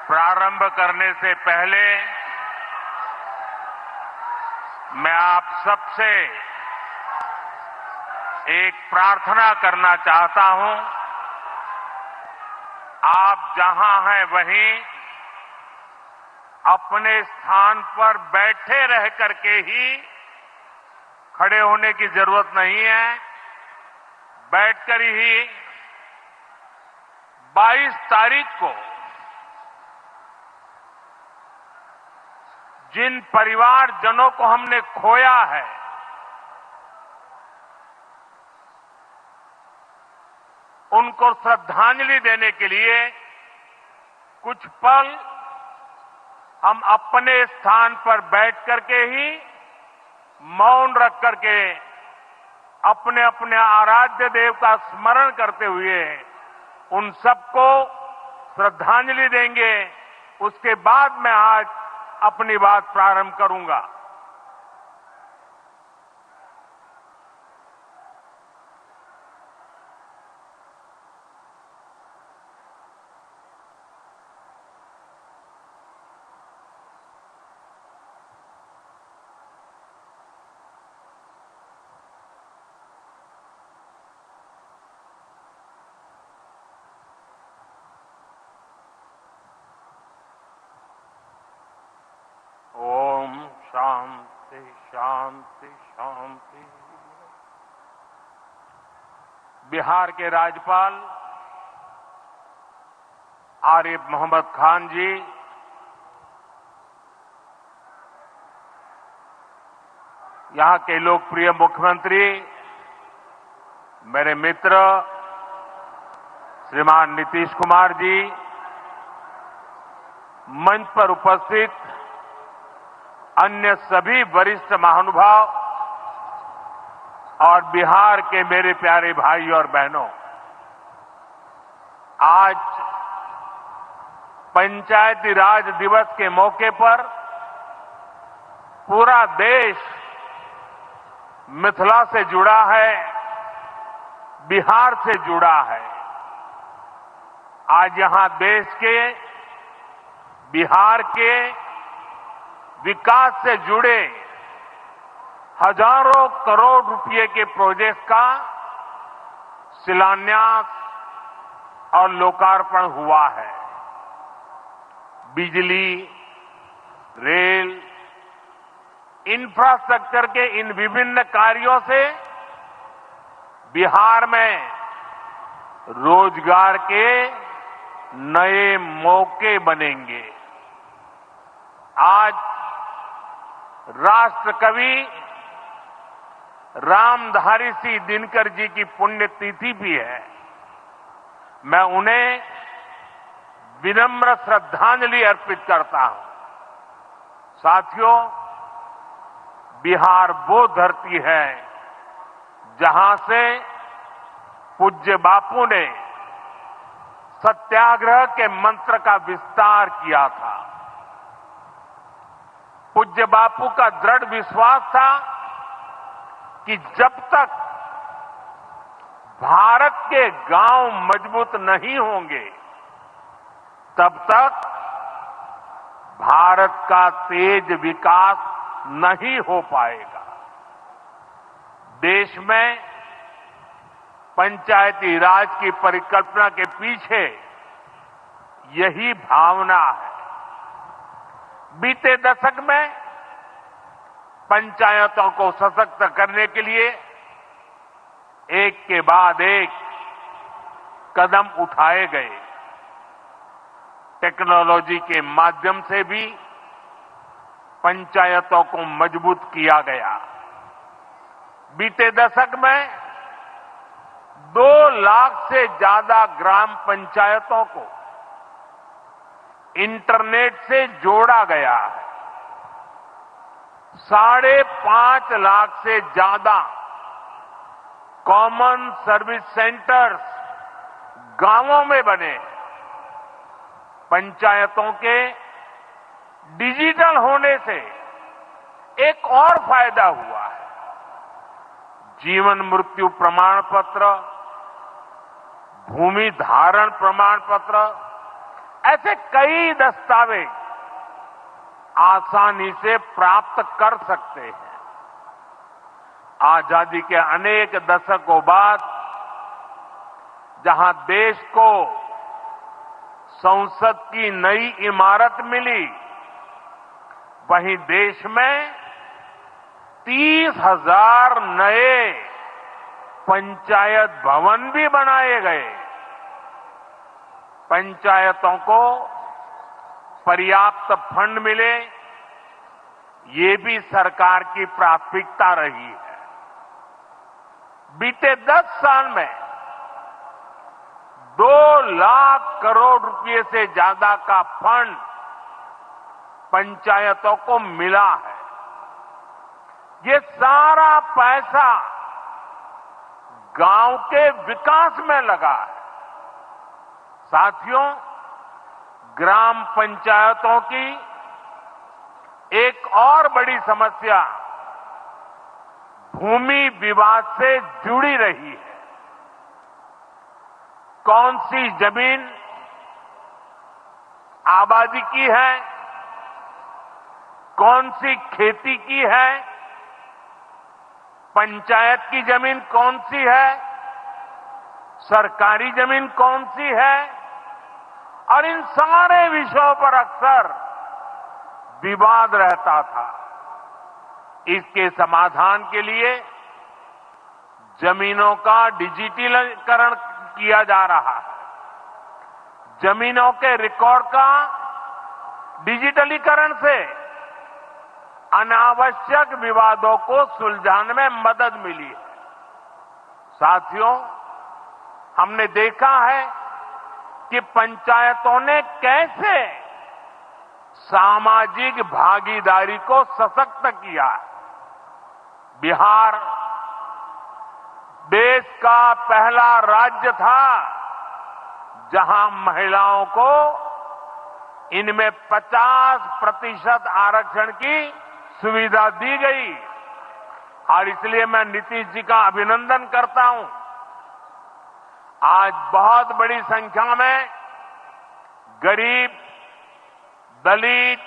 प्रारंभ करने से पहले मैं आप सबसे एक प्रार्थना करना चाहता हूं। आप जहां हैं वहीं अपने स्थान पर बैठे रह करके ही, खड़े होने की जरूरत नहीं है, बैठकर ही 22 तारीख को जिन परिवारजनों को हमने खोया है, उनको श्रद्धांजलि देने के लिए कुछ पल हम अपने स्थान पर बैठ करके ही मौन रख करके अपने अपने आराध्य देव का स्मरण करते हुए उन सबको श्रद्धांजलि देंगे। उसके बाद मैं आज अपनी बात प्रारंभ करूंगा। शांति शांति शांति। बिहार के राज्यपाल आरिफ मोहम्मद खान जी, यहां के लोकप्रिय मुख्यमंत्री मेरे मित्र श्रीमान नीतीश कुमार जी, मंच पर उपस्थित अन्य सभी वरिष्ठ महानुभाव और बिहार के मेरे प्यारे भाई और बहनों, आज पंचायती राज दिवस के मौके पर पूरा देश मिथिला से जुड़ा है, बिहार से जुड़ा है। आज यहां देश के, बिहार के विकास से जुड़े हजारों करोड़ रुपए के प्रोजेक्ट का शिलान्यास और लोकार्पण हुआ है। बिजली, रेल, इंफ्रास्ट्रक्चर के इन विभिन्न कार्यों से बिहार में रोजगार के नए मौके बनेंगे। आज राष्ट्र कवि रामधारी सिंह दिनकर जी की पुण्यतिथि भी है। मैं उन्हें विनम्र श्रद्धांजलि अर्पित करता हूं। साथियों, बिहार वो धरती है जहां से पूज्य बापू ने सत्याग्रह के मंत्र का विस्तार किया था। पूज्य बापू का दृढ़ विश्वास था कि जब तक भारत के गांव मजबूत नहीं होंगे, तब तक भारत का तेज विकास नहीं हो पाएगा। देश में पंचायती राज की परिकल्पना के पीछे यही भावना है। बीते दशक में पंचायतों को सशक्त करने के लिए एक के बाद एक कदम उठाए गए। टेक्नोलॉजी के माध्यम से भी पंचायतों को मजबूत किया गया। बीते दशक में 2 लाख से ज्यादा ग्राम पंचायतों को इंटरनेट से जोड़ा गया है। 5.5 लाख से ज्यादा कॉमन सर्विस सेंटर्स गांवों में बने हैं। पंचायतों के डिजिटल होने से एक और फायदा हुआ है। जीवन मृत्यु प्रमाण पत्र, भूमि धारण प्रमाण पत्र, ऐसे कई दस्तावेज आसानी से प्राप्त कर सकते हैं। आजादी के अनेक दशकों बाद जहां देश को संसद की नई इमारत मिली, वहीं देश में 30,000 नए पंचायत भवन भी बनाए गए। पंचायतों को पर्याप्त फंड मिले, ये भी सरकार की प्राथमिकता रही है। बीते 10 साल में 2 लाख करोड़ रुपए से ज्यादा का फंड पंचायतों को मिला है। ये सारा पैसा गांव के विकास में लगा है। साथियों, ग्राम पंचायतों की एक और बड़ी समस्या भूमि विवाद से जुड़ी रही है। कौन सी जमीन आबादी की है, कौन सी खेती की है, पंचायत की जमीन कौन सी है, सरकारी जमीन कौन सी है, और इन सारे विषयों पर अक्सर विवाद रहता था। इसके समाधान के लिए जमीनों का डिजिटलीकरण किया जा रहा है। जमीनों के रिकॉर्ड का डिजिटलीकरण से अनावश्यक विवादों को सुलझाने में मदद मिली है। साथियों, हमने देखा है कि पंचायतों ने कैसे सामाजिक भागीदारी को सशक्त किया। बिहार देश का पहला राज्य था जहां महिलाओं को इनमें 50% आरक्षण की सुविधा दी गई, और इसलिए मैं नीतीश जी का अभिनंदन करता हूं। आज बहुत बड़ी संख्या में गरीब, दलित,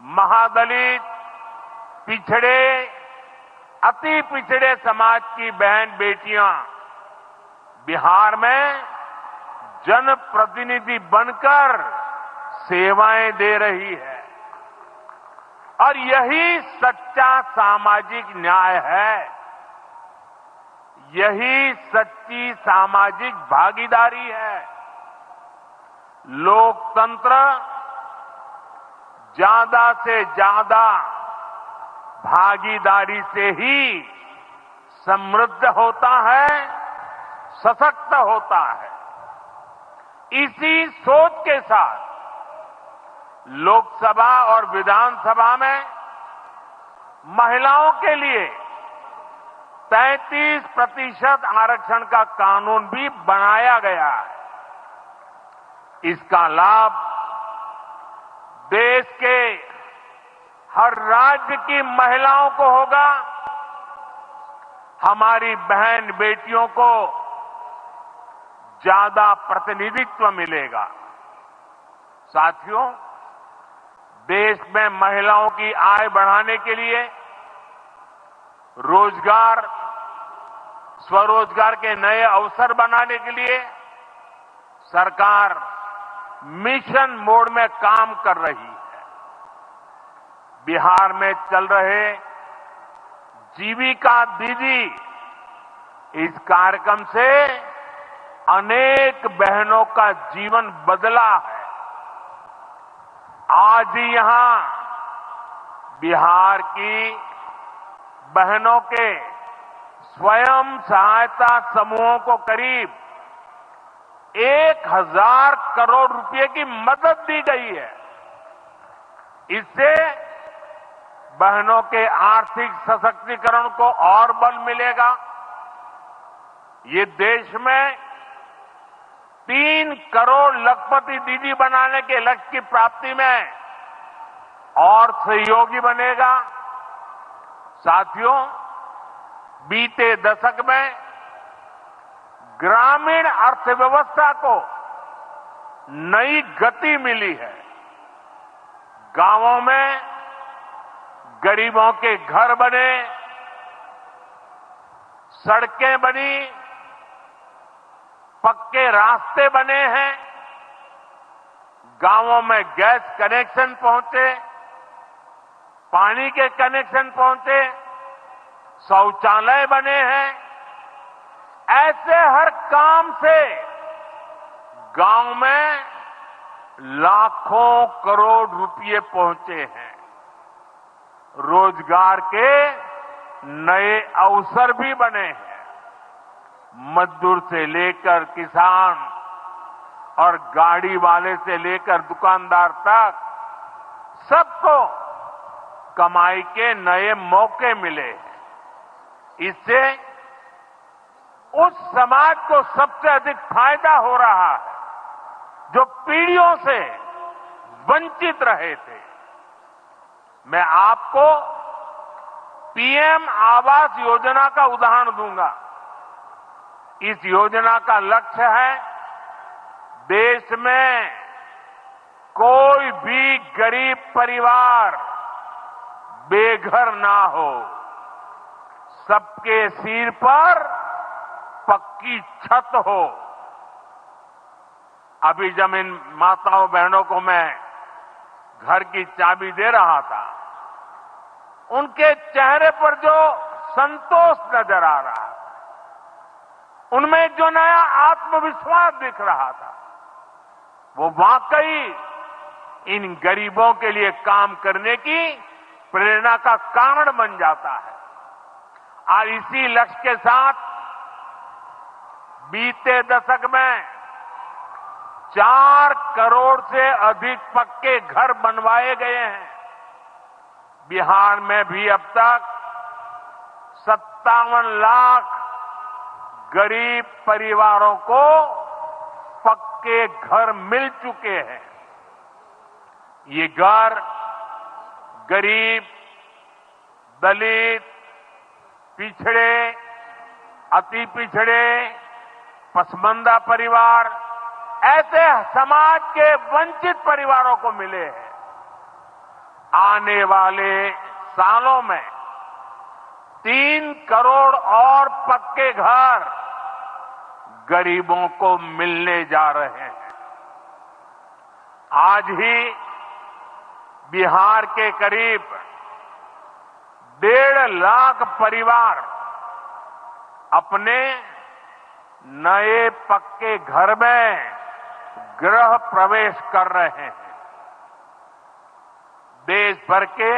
महादलित, पिछड़े, अति पिछड़े समाज की बहन बेटियां बिहार में जनप्रतिनिधि बनकर सेवाएं दे रही है, और यही सच्चा सामाजिक न्याय है। यही सच्ची सामाजिक भागीदारी है। लोकतंत्र ज्यादा से ज्यादा भागीदारी से ही समृद्ध होता है, सशक्त होता है। इसी सोच के साथ लोकसभा और विधानसभा में महिलाओं के लिए 33% आरक्षण का कानून भी बनाया गया है। इसका लाभ देश के हर राज्य की महिलाओं को होगा। हमारी बहन बेटियों को ज्यादा प्रतिनिधित्व मिलेगा। साथियों, देश में महिलाओं की आय बढ़ाने के लिए रोजगार, स्वरोजगार के नए अवसर बनाने के लिए सरकार मिशन मोड में काम कर रही है। बिहार में चल रहे जीविका दीदी इस कार्यक्रम से अनेक बहनों का जीवन बदला है। आज ही यहां बिहार की बहनों के स्वयं सहायता समूहों को करीब 1000 करोड़ रुपए की मदद दी गई है। इससे बहनों के आर्थिक सशक्तिकरण को और बल मिलेगा। ये देश में 3 करोड़ लखपति दीदी बनाने के लक्ष्य की प्राप्ति में और सहयोगी बनेगा। साथियों, बीते दशक में ग्रामीण अर्थव्यवस्था को नई गति मिली है। गांवों में गरीबों के घर बने, सड़कें बनी, पक्के रास्ते बने हैं, गांवों में गैस कनेक्शन पहुंचे, पानी के कनेक्शन पहुंचे, शौचालय बने हैं। ऐसे हर काम से गांव में लाखों करोड़ रुपए पहुंचे हैं। रोजगार के नए अवसर भी बने हैं। मजदूर से लेकर किसान और गाड़ी वाले से लेकर दुकानदार तक सबको कमाई के नए मौके मिले हैं। इससे उस समाज को सबसे अधिक फायदा हो रहा है जो पीढ़ियों से वंचित रहे थे। मैं आपको पीएम आवास योजना का उदाहरण दूंगा। इस योजना का लक्ष्य है देश में कोई भी गरीब परिवार बेघर ना हो, सबके सिर पर पक्की छत हो। अभी जब इन माताओं बहनों को मैं घर की चाबी दे रहा था, उनके चेहरे पर जो संतोष नजर आ रहा था, उनमें जो नया आत्मविश्वास दिख रहा था, वो वाकई इन गरीबों के लिए काम करने की प्रेरणा का कारण बन जाता है। और इसी लक्ष्य के साथ बीते दशक में 4 करोड़ से अधिक पक्के घर बनवाए गए हैं। बिहार में भी अब तक 57 लाख गरीब परिवारों को पक्के घर मिल चुके हैं। ये घर गरीब, दलित, पिछड़े, अति पिछड़े, पसमानदा परिवार, ऐसे समाज के वंचित परिवारों को मिले हैं। आने वाले सालों में 3 करोड़ और पक्के घर गरीबों को मिलने जा रहे हैं। आज ही बिहार के करीब 1.5 लाख परिवार अपने नए पक्के घर में गृह प्रवेश कर रहे हैं। देश भर के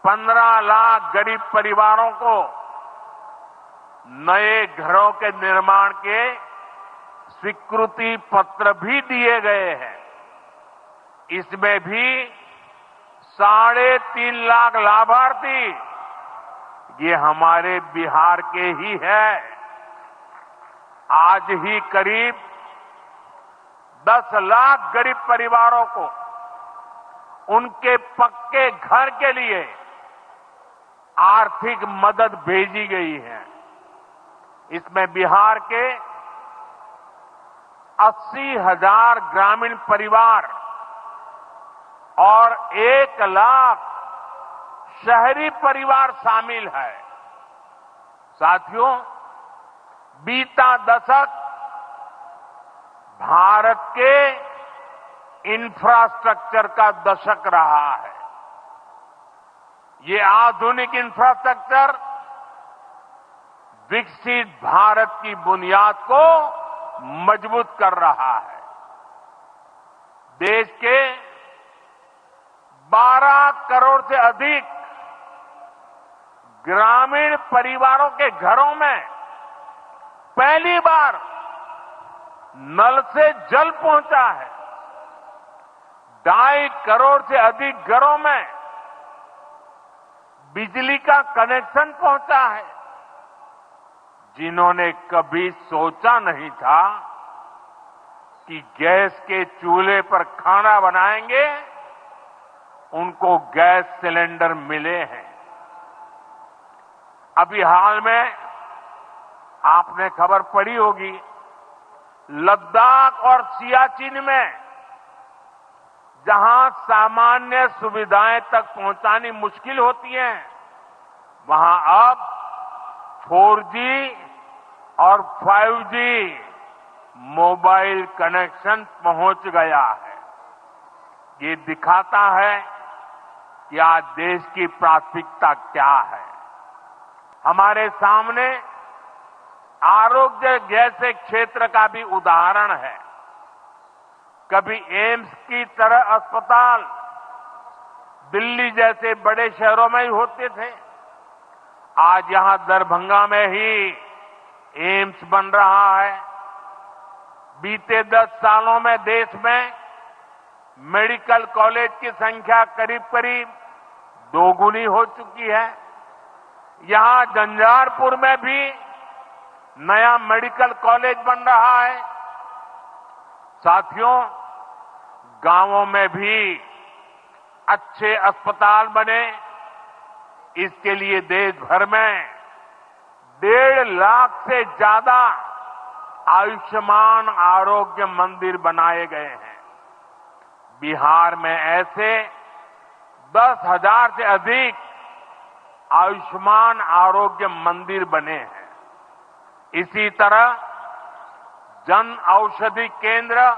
15 लाख गरीब परिवारों को नए घरों के निर्माण के स्वीकृति पत्र भी दिए गए हैं। इसमें भी 3.5 लाख लाभार्थी ये हमारे बिहार के ही है। आज ही करीब 10 लाख गरीब परिवारों को उनके पक्के घर के लिए आर्थिक मदद भेजी गई है। इसमें बिहार के 80,000 ग्रामीण परिवार और 1 लाख शहरी परिवार शामिल है। साथियों, बीता दशक भारत के इंफ्रास्ट्रक्चर का दशक रहा है। ये आधुनिक इंफ्रास्ट्रक्चर विकसित भारत की बुनियाद को मजबूत कर रहा है। देश के 12 करोड़ से अधिक ग्रामीण परिवारों के घरों में पहली बार नल से जल पहुंचा है। 2.5 करोड़ से अधिक घरों में बिजली का कनेक्शन पहुंचा है। जिन्होंने कभी सोचा नहीं था कि गैस के चूल्हे पर खाना बनाएंगे, उनको गैस सिलेंडर मिले हैं। अभी हाल में आपने खबर पढ़ी होगी, लद्दाख और सियाचिन में जहां सामान्य सुविधाएं तक पहुंचानी मुश्किल होती हैं, वहां अब 4G और 5G मोबाइल कनेक्शन पहुंच गया है। ये दिखाता है कि आज देश की प्राथमिकता क्या है। हमारे सामने आरोग्य जैसे क्षेत्र का भी उदाहरण है। कभी एम्स की तरह अस्पताल दिल्ली जैसे बड़े शहरों में ही होते थे, आज यहां दरभंगा में ही एम्स बन रहा है। बीते 10 सालों में देश में मेडिकल कॉलेज की संख्या करीब करीब 2 गुनी हो चुकी है। यहां झंझारपुर में भी नया मेडिकल कॉलेज बन रहा है। साथियों, गांवों में भी अच्छे अस्पताल बने, इसके लिए देश भर में 1.5 लाख से ज्यादा आयुष्मान आरोग्य मंदिर बनाए गए हैं। बिहार में ऐसे 10,000 से अधिक आयुष्मान आरोग्य मंदिर बने हैं। इसी तरह जन औषधि केंद्र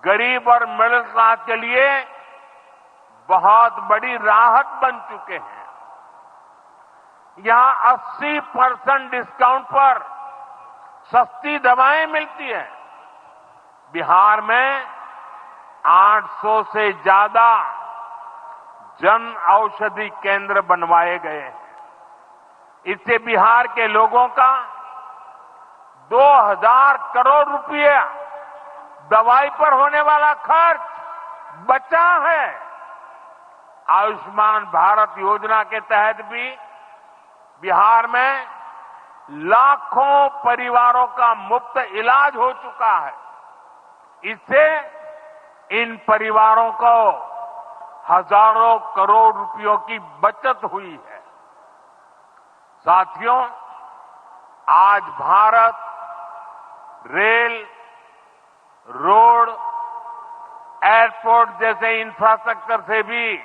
गरीब और मिडिल क्लास के लिए बहुत बड़ी राहत बन चुके हैं। यहां 80% डिस्काउंट पर सस्ती दवाएं मिलती हैं। बिहार में 800 से ज्यादा जन औषधि केंद्र बनवाए गए हैं। इससे बिहार के लोगों का 2,000 करोड़ रुपया दवाई पर होने वाला खर्च बचा है। आयुष्मान भारत योजना के तहत भी बिहार में लाखों परिवारों का मुफ्त इलाज हो चुका है। इससे इन परिवारों को हजारों करोड़ रुपयों की बचत हुई है। साथियों, आज भारत रेल, रोड, एयरपोर्ट जैसे इंफ्रास्ट्रक्चर से भी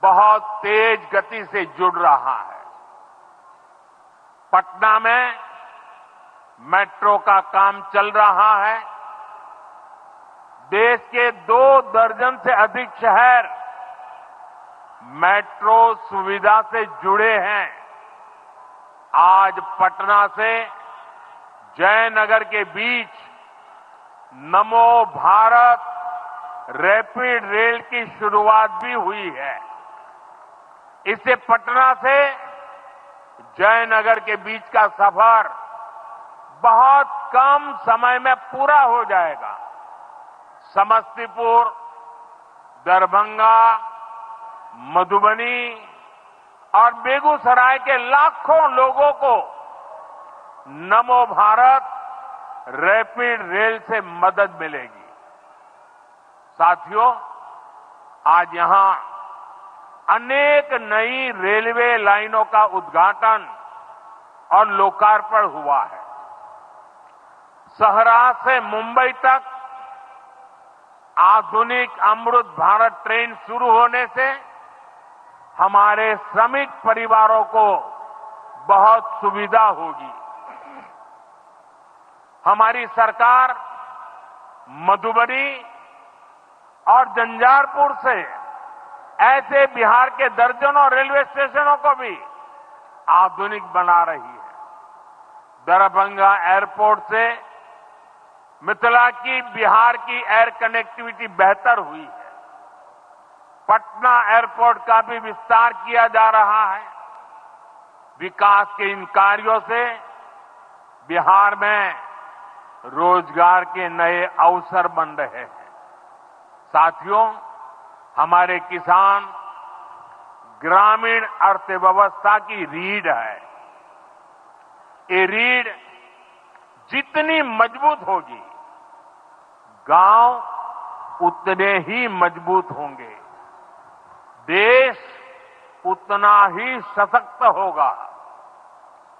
बहुत तेज गति से जुड़ रहा है। पटना में मेट्रो का काम चल रहा है। देश के 2 दर्जन से अधिक शहर मेट्रो सुविधा से जुड़े हैं। आज पटना से जयनगर के बीच नमो भारत रैपिड रेल की शुरुआत भी हुई है। इससे पटना से जयनगर के बीच का सफर बहुत कम समय में पूरा हो जाएगा। समस्तीपुर, दरभंगा, मधुबनी और बेगूसराय के लाखों लोगों को नमो भारत रैपिड रेल से मदद मिलेगी। साथियों, आज यहां अनेक नई रेलवे लाइनों का उद्घाटन और लोकार्पण हुआ है। सहरा से मुंबई तक आधुनिक अमृत भारत ट्रेन शुरू होने से हमारे श्रमिक परिवारों को बहुत सुविधा होगी। हमारी सरकार मधुबनी और झंझारपुर से ऐसे बिहार के दर्जनों रेलवे स्टेशनों को भी आधुनिक बना रही है। दरभंगा एयरपोर्ट से मिथिला की बिहार की एयर कनेक्टिविटी बेहतर हुई है। पटना एयरपोर्ट का भी विस्तार किया जा रहा है। विकास के इन कार्यों से बिहार में रोजगार के नए अवसर बन रहे हैं। साथियों, हमारे किसान ग्रामीण अर्थव्यवस्था की रीढ़ है। ये रीढ़ जितनी मजबूत होगी, गांव उतने ही मजबूत होंगे, देश उतना ही सशक्त होगा।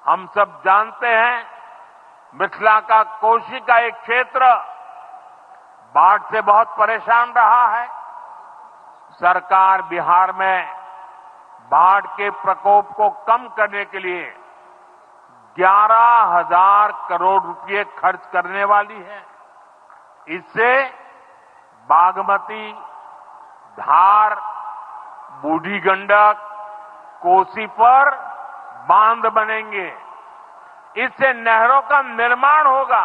हम सब जानते हैं, मिथिला का कोशी का एक क्षेत्र बाढ़ से बहुत परेशान रहा है। सरकार बिहार में बाढ़ के प्रकोप को कम करने के लिए 11,000 करोड़ रुपए खर्च करने वाली है। इससे बागमती, धार, बूढ़ी गंडक, कोसी पर बांध बनेंगे। इससे नहरों का निर्माण होगा,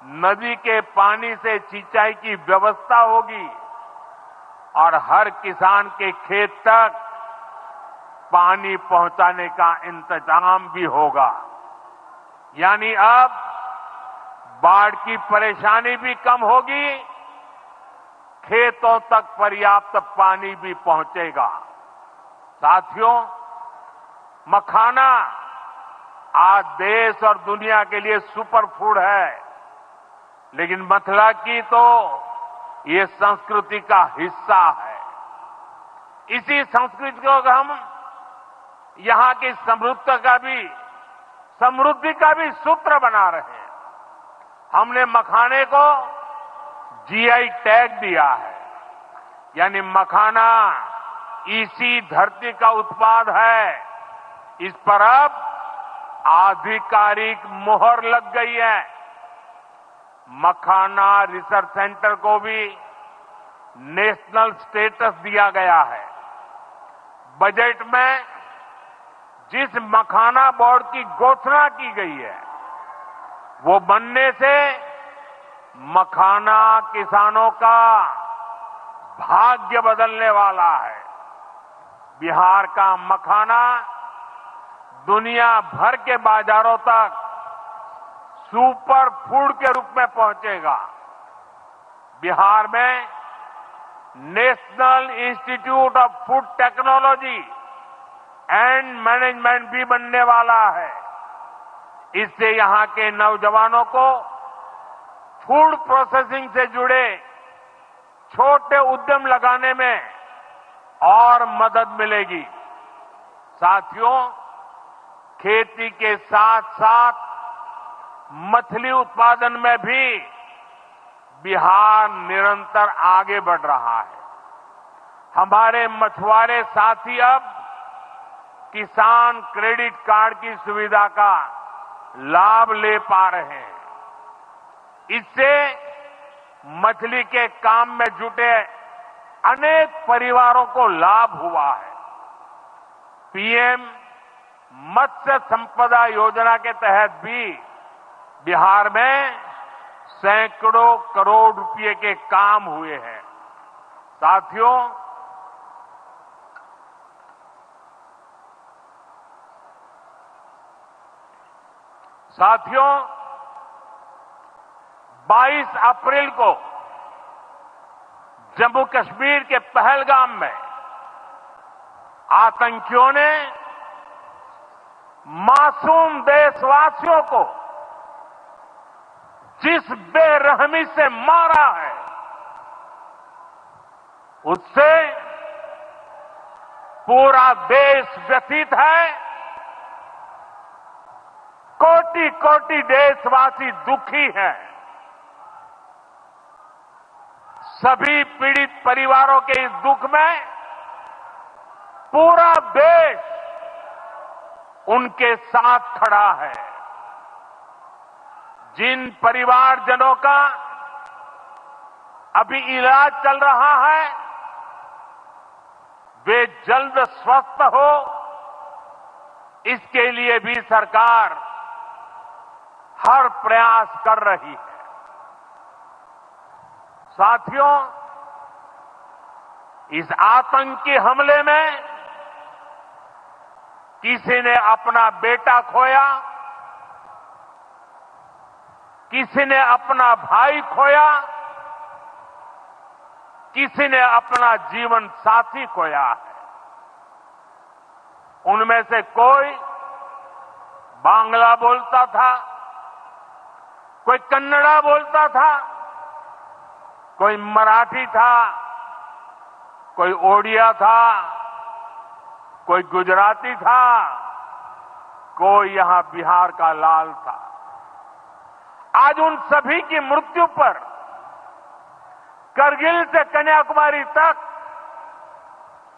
नदी के पानी से सिंचाई की व्यवस्था होगी और हर किसान के खेत तक पानी पहुंचाने का इंतजाम भी होगा। यानी अब बाढ़ की परेशानी भी कम होगी, खेतों तक पर्याप्त पानी भी पहुंचेगा। साथियों, मखाना आज देश और दुनिया के लिए सुपर फूड है, लेकिन मिथिला की तो ये संस्कृति का हिस्सा है। इसी संस्कृति को हम यहां की समृद्धि का भी सूत्र बना रहे हैं। हमने मखाने को जीआई टैग दिया है, यानी मखाना इसी धरती का उत्पाद है। इस पर अब आधिकारिक मोहर लग गई है। मखाना रिसर्च सेंटर को भी नेशनल स्टेटस दिया गया है। बजट में जिस मखाना बोर्ड की घोषणा की गई है, वो बनने से मखाना किसानों का भाग्य बदलने वाला है। बिहार का मखाना दुनिया भर के बाजारों तक सुपर फूड के रूप में पहुंचेगा। बिहार में national institute of food technology and management भी बनने वाला है। इससे यहां के नौजवानों को फूड प्रोसेसिंग से जुड़े छोटे उद्यम लगाने में और मदद मिलेगी। साथियों, खेती के साथ साथ मछली उत्पादन में भी बिहार निरंतर आगे बढ़ रहा है। हमारे मछुआरे साथी अब किसान क्रेडिट कार्ड की सुविधा का लाभ ले पा रहे हैं। इससे मछली के काम में जुटे अनेक परिवारों को लाभ हुआ है। पीएम मत्स्य संपदा योजना के तहत भी बिहार में सैकड़ों करोड़ रुपए के काम हुए हैं। साथियों, 22 अप्रैल को जम्मू कश्मीर के पहलगाम में आतंकियों ने मासूम देशवासियों को जिस बेरहमी से मारा है, उससे पूरा देश व्यथित है। कोटि कोटि देशवासी दुखी हैं। सभी पीड़ित परिवारों के इस दुख में पूरा देश उनके साथ खड़ा है। जिन परिवारजनों का अभी इलाज चल रहा है, वे जल्द स्वस्थ हो, इसके लिए भी सरकार हर प्रयास कर रही है। साथियों, इस आतंकी हमले में किसी ने अपना बेटा खोया, किसी ने अपना भाई खोया, किसी ने अपना जीवन साथी खोया है। उनमें से कोई बांग्ला बोलता था, कोई कन्नड़ा बोलता था, कोई मराठी था, कोई ओडिया था, कोई गुजराती था, कोई यहां बिहार का लाल था। आज उन सभी की मृत्यु पर करगिल से कन्याकुमारी तक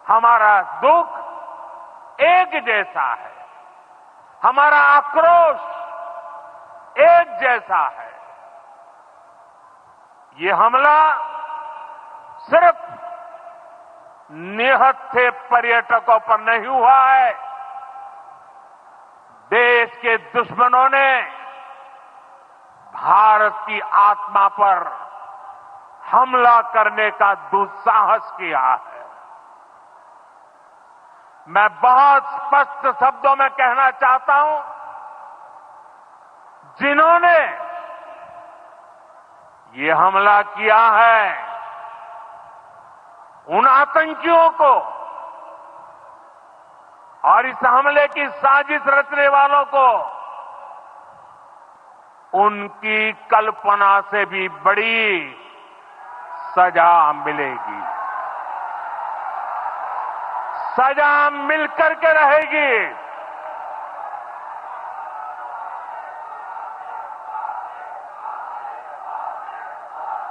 हमारा दुख एक जैसा है, हमारा आक्रोश एक जैसा है। ये हमला सिर्फ निहत्थे पर्यटकों पर नहीं हुआ है, देश के दुश्मनों ने भारत की आत्मा पर हमला करने का दुस्साहस किया है। मैं बहुत स्पष्ट शब्दों में कहना चाहता हूं, जिन्होंने ये हमला किया है, उन आतंकियों को और इस हमले की साजिश रचने वालों को उनकी कल्पना से भी बड़ी सजा मिलेगी, सजा मिलकर के रहेगी।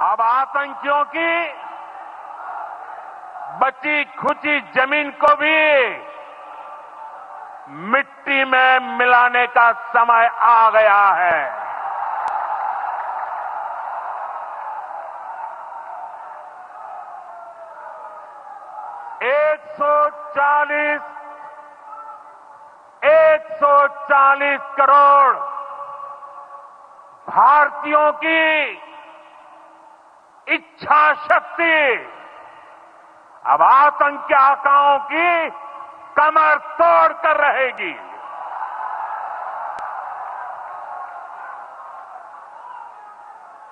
अब आतंकियों की बची खुची जमीन को भी मिट्टी में मिलाने का समय आ गया है। 140 करोड़ भारतीयों की इच्छा शक्ति अब आतंकी आकाओं की कमर तोड़ कर रहेगी।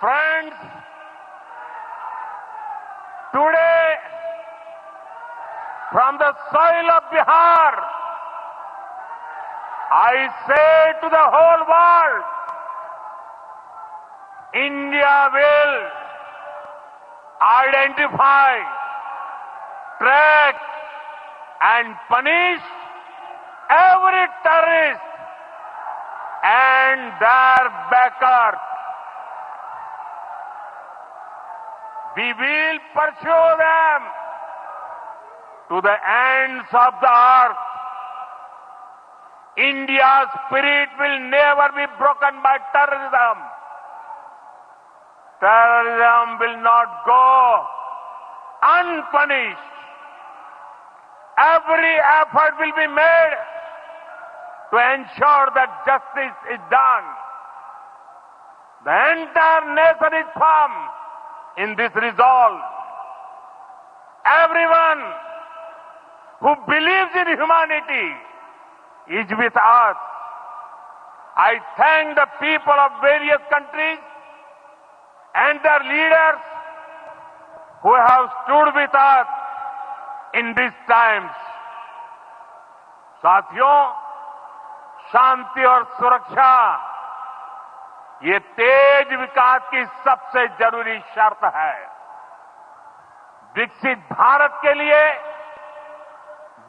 Friends, today from the soil of Bihar, I say to the whole world, India will identify, track and punish every terrorist and their backers. We will pursue them to the ends of the earth. India's spirit will never be broken by terrorism. Terrorism will not go unpunished. Every effort will be made to ensure that justice is done. The entire nation is firm in this resolve. Everyone who believes in humanity is with us. I thank the people of various countries and their leaders who have stood with us in these times. साथियों, शांति और सुरक्षा ये तेज विकास की सबसे जरूरी शर्त है। विकसित भारत के लिए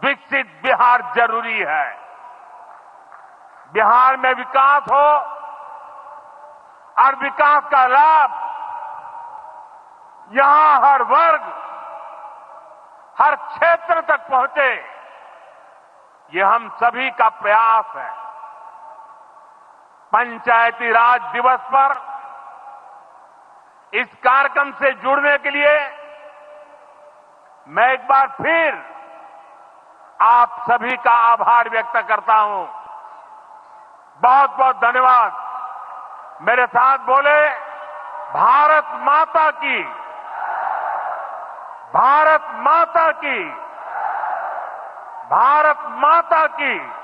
विकसित बिहार जरूरी है। बिहार में विकास हो और विकास का लाभ यहां हर वर्ग, हर क्षेत्र तक पहुंचे, ये हम सभी का प्रयास है। पंचायती राज दिवस पर इस कार्यक्रम से जुड़ने के लिए मैं एक बार फिर आप सभी का आभार व्यक्त करता हूं। बहुत बहुत धन्यवाद। मेरे साथ बोले, भारत माता की, भारत माता की, भारत माता की।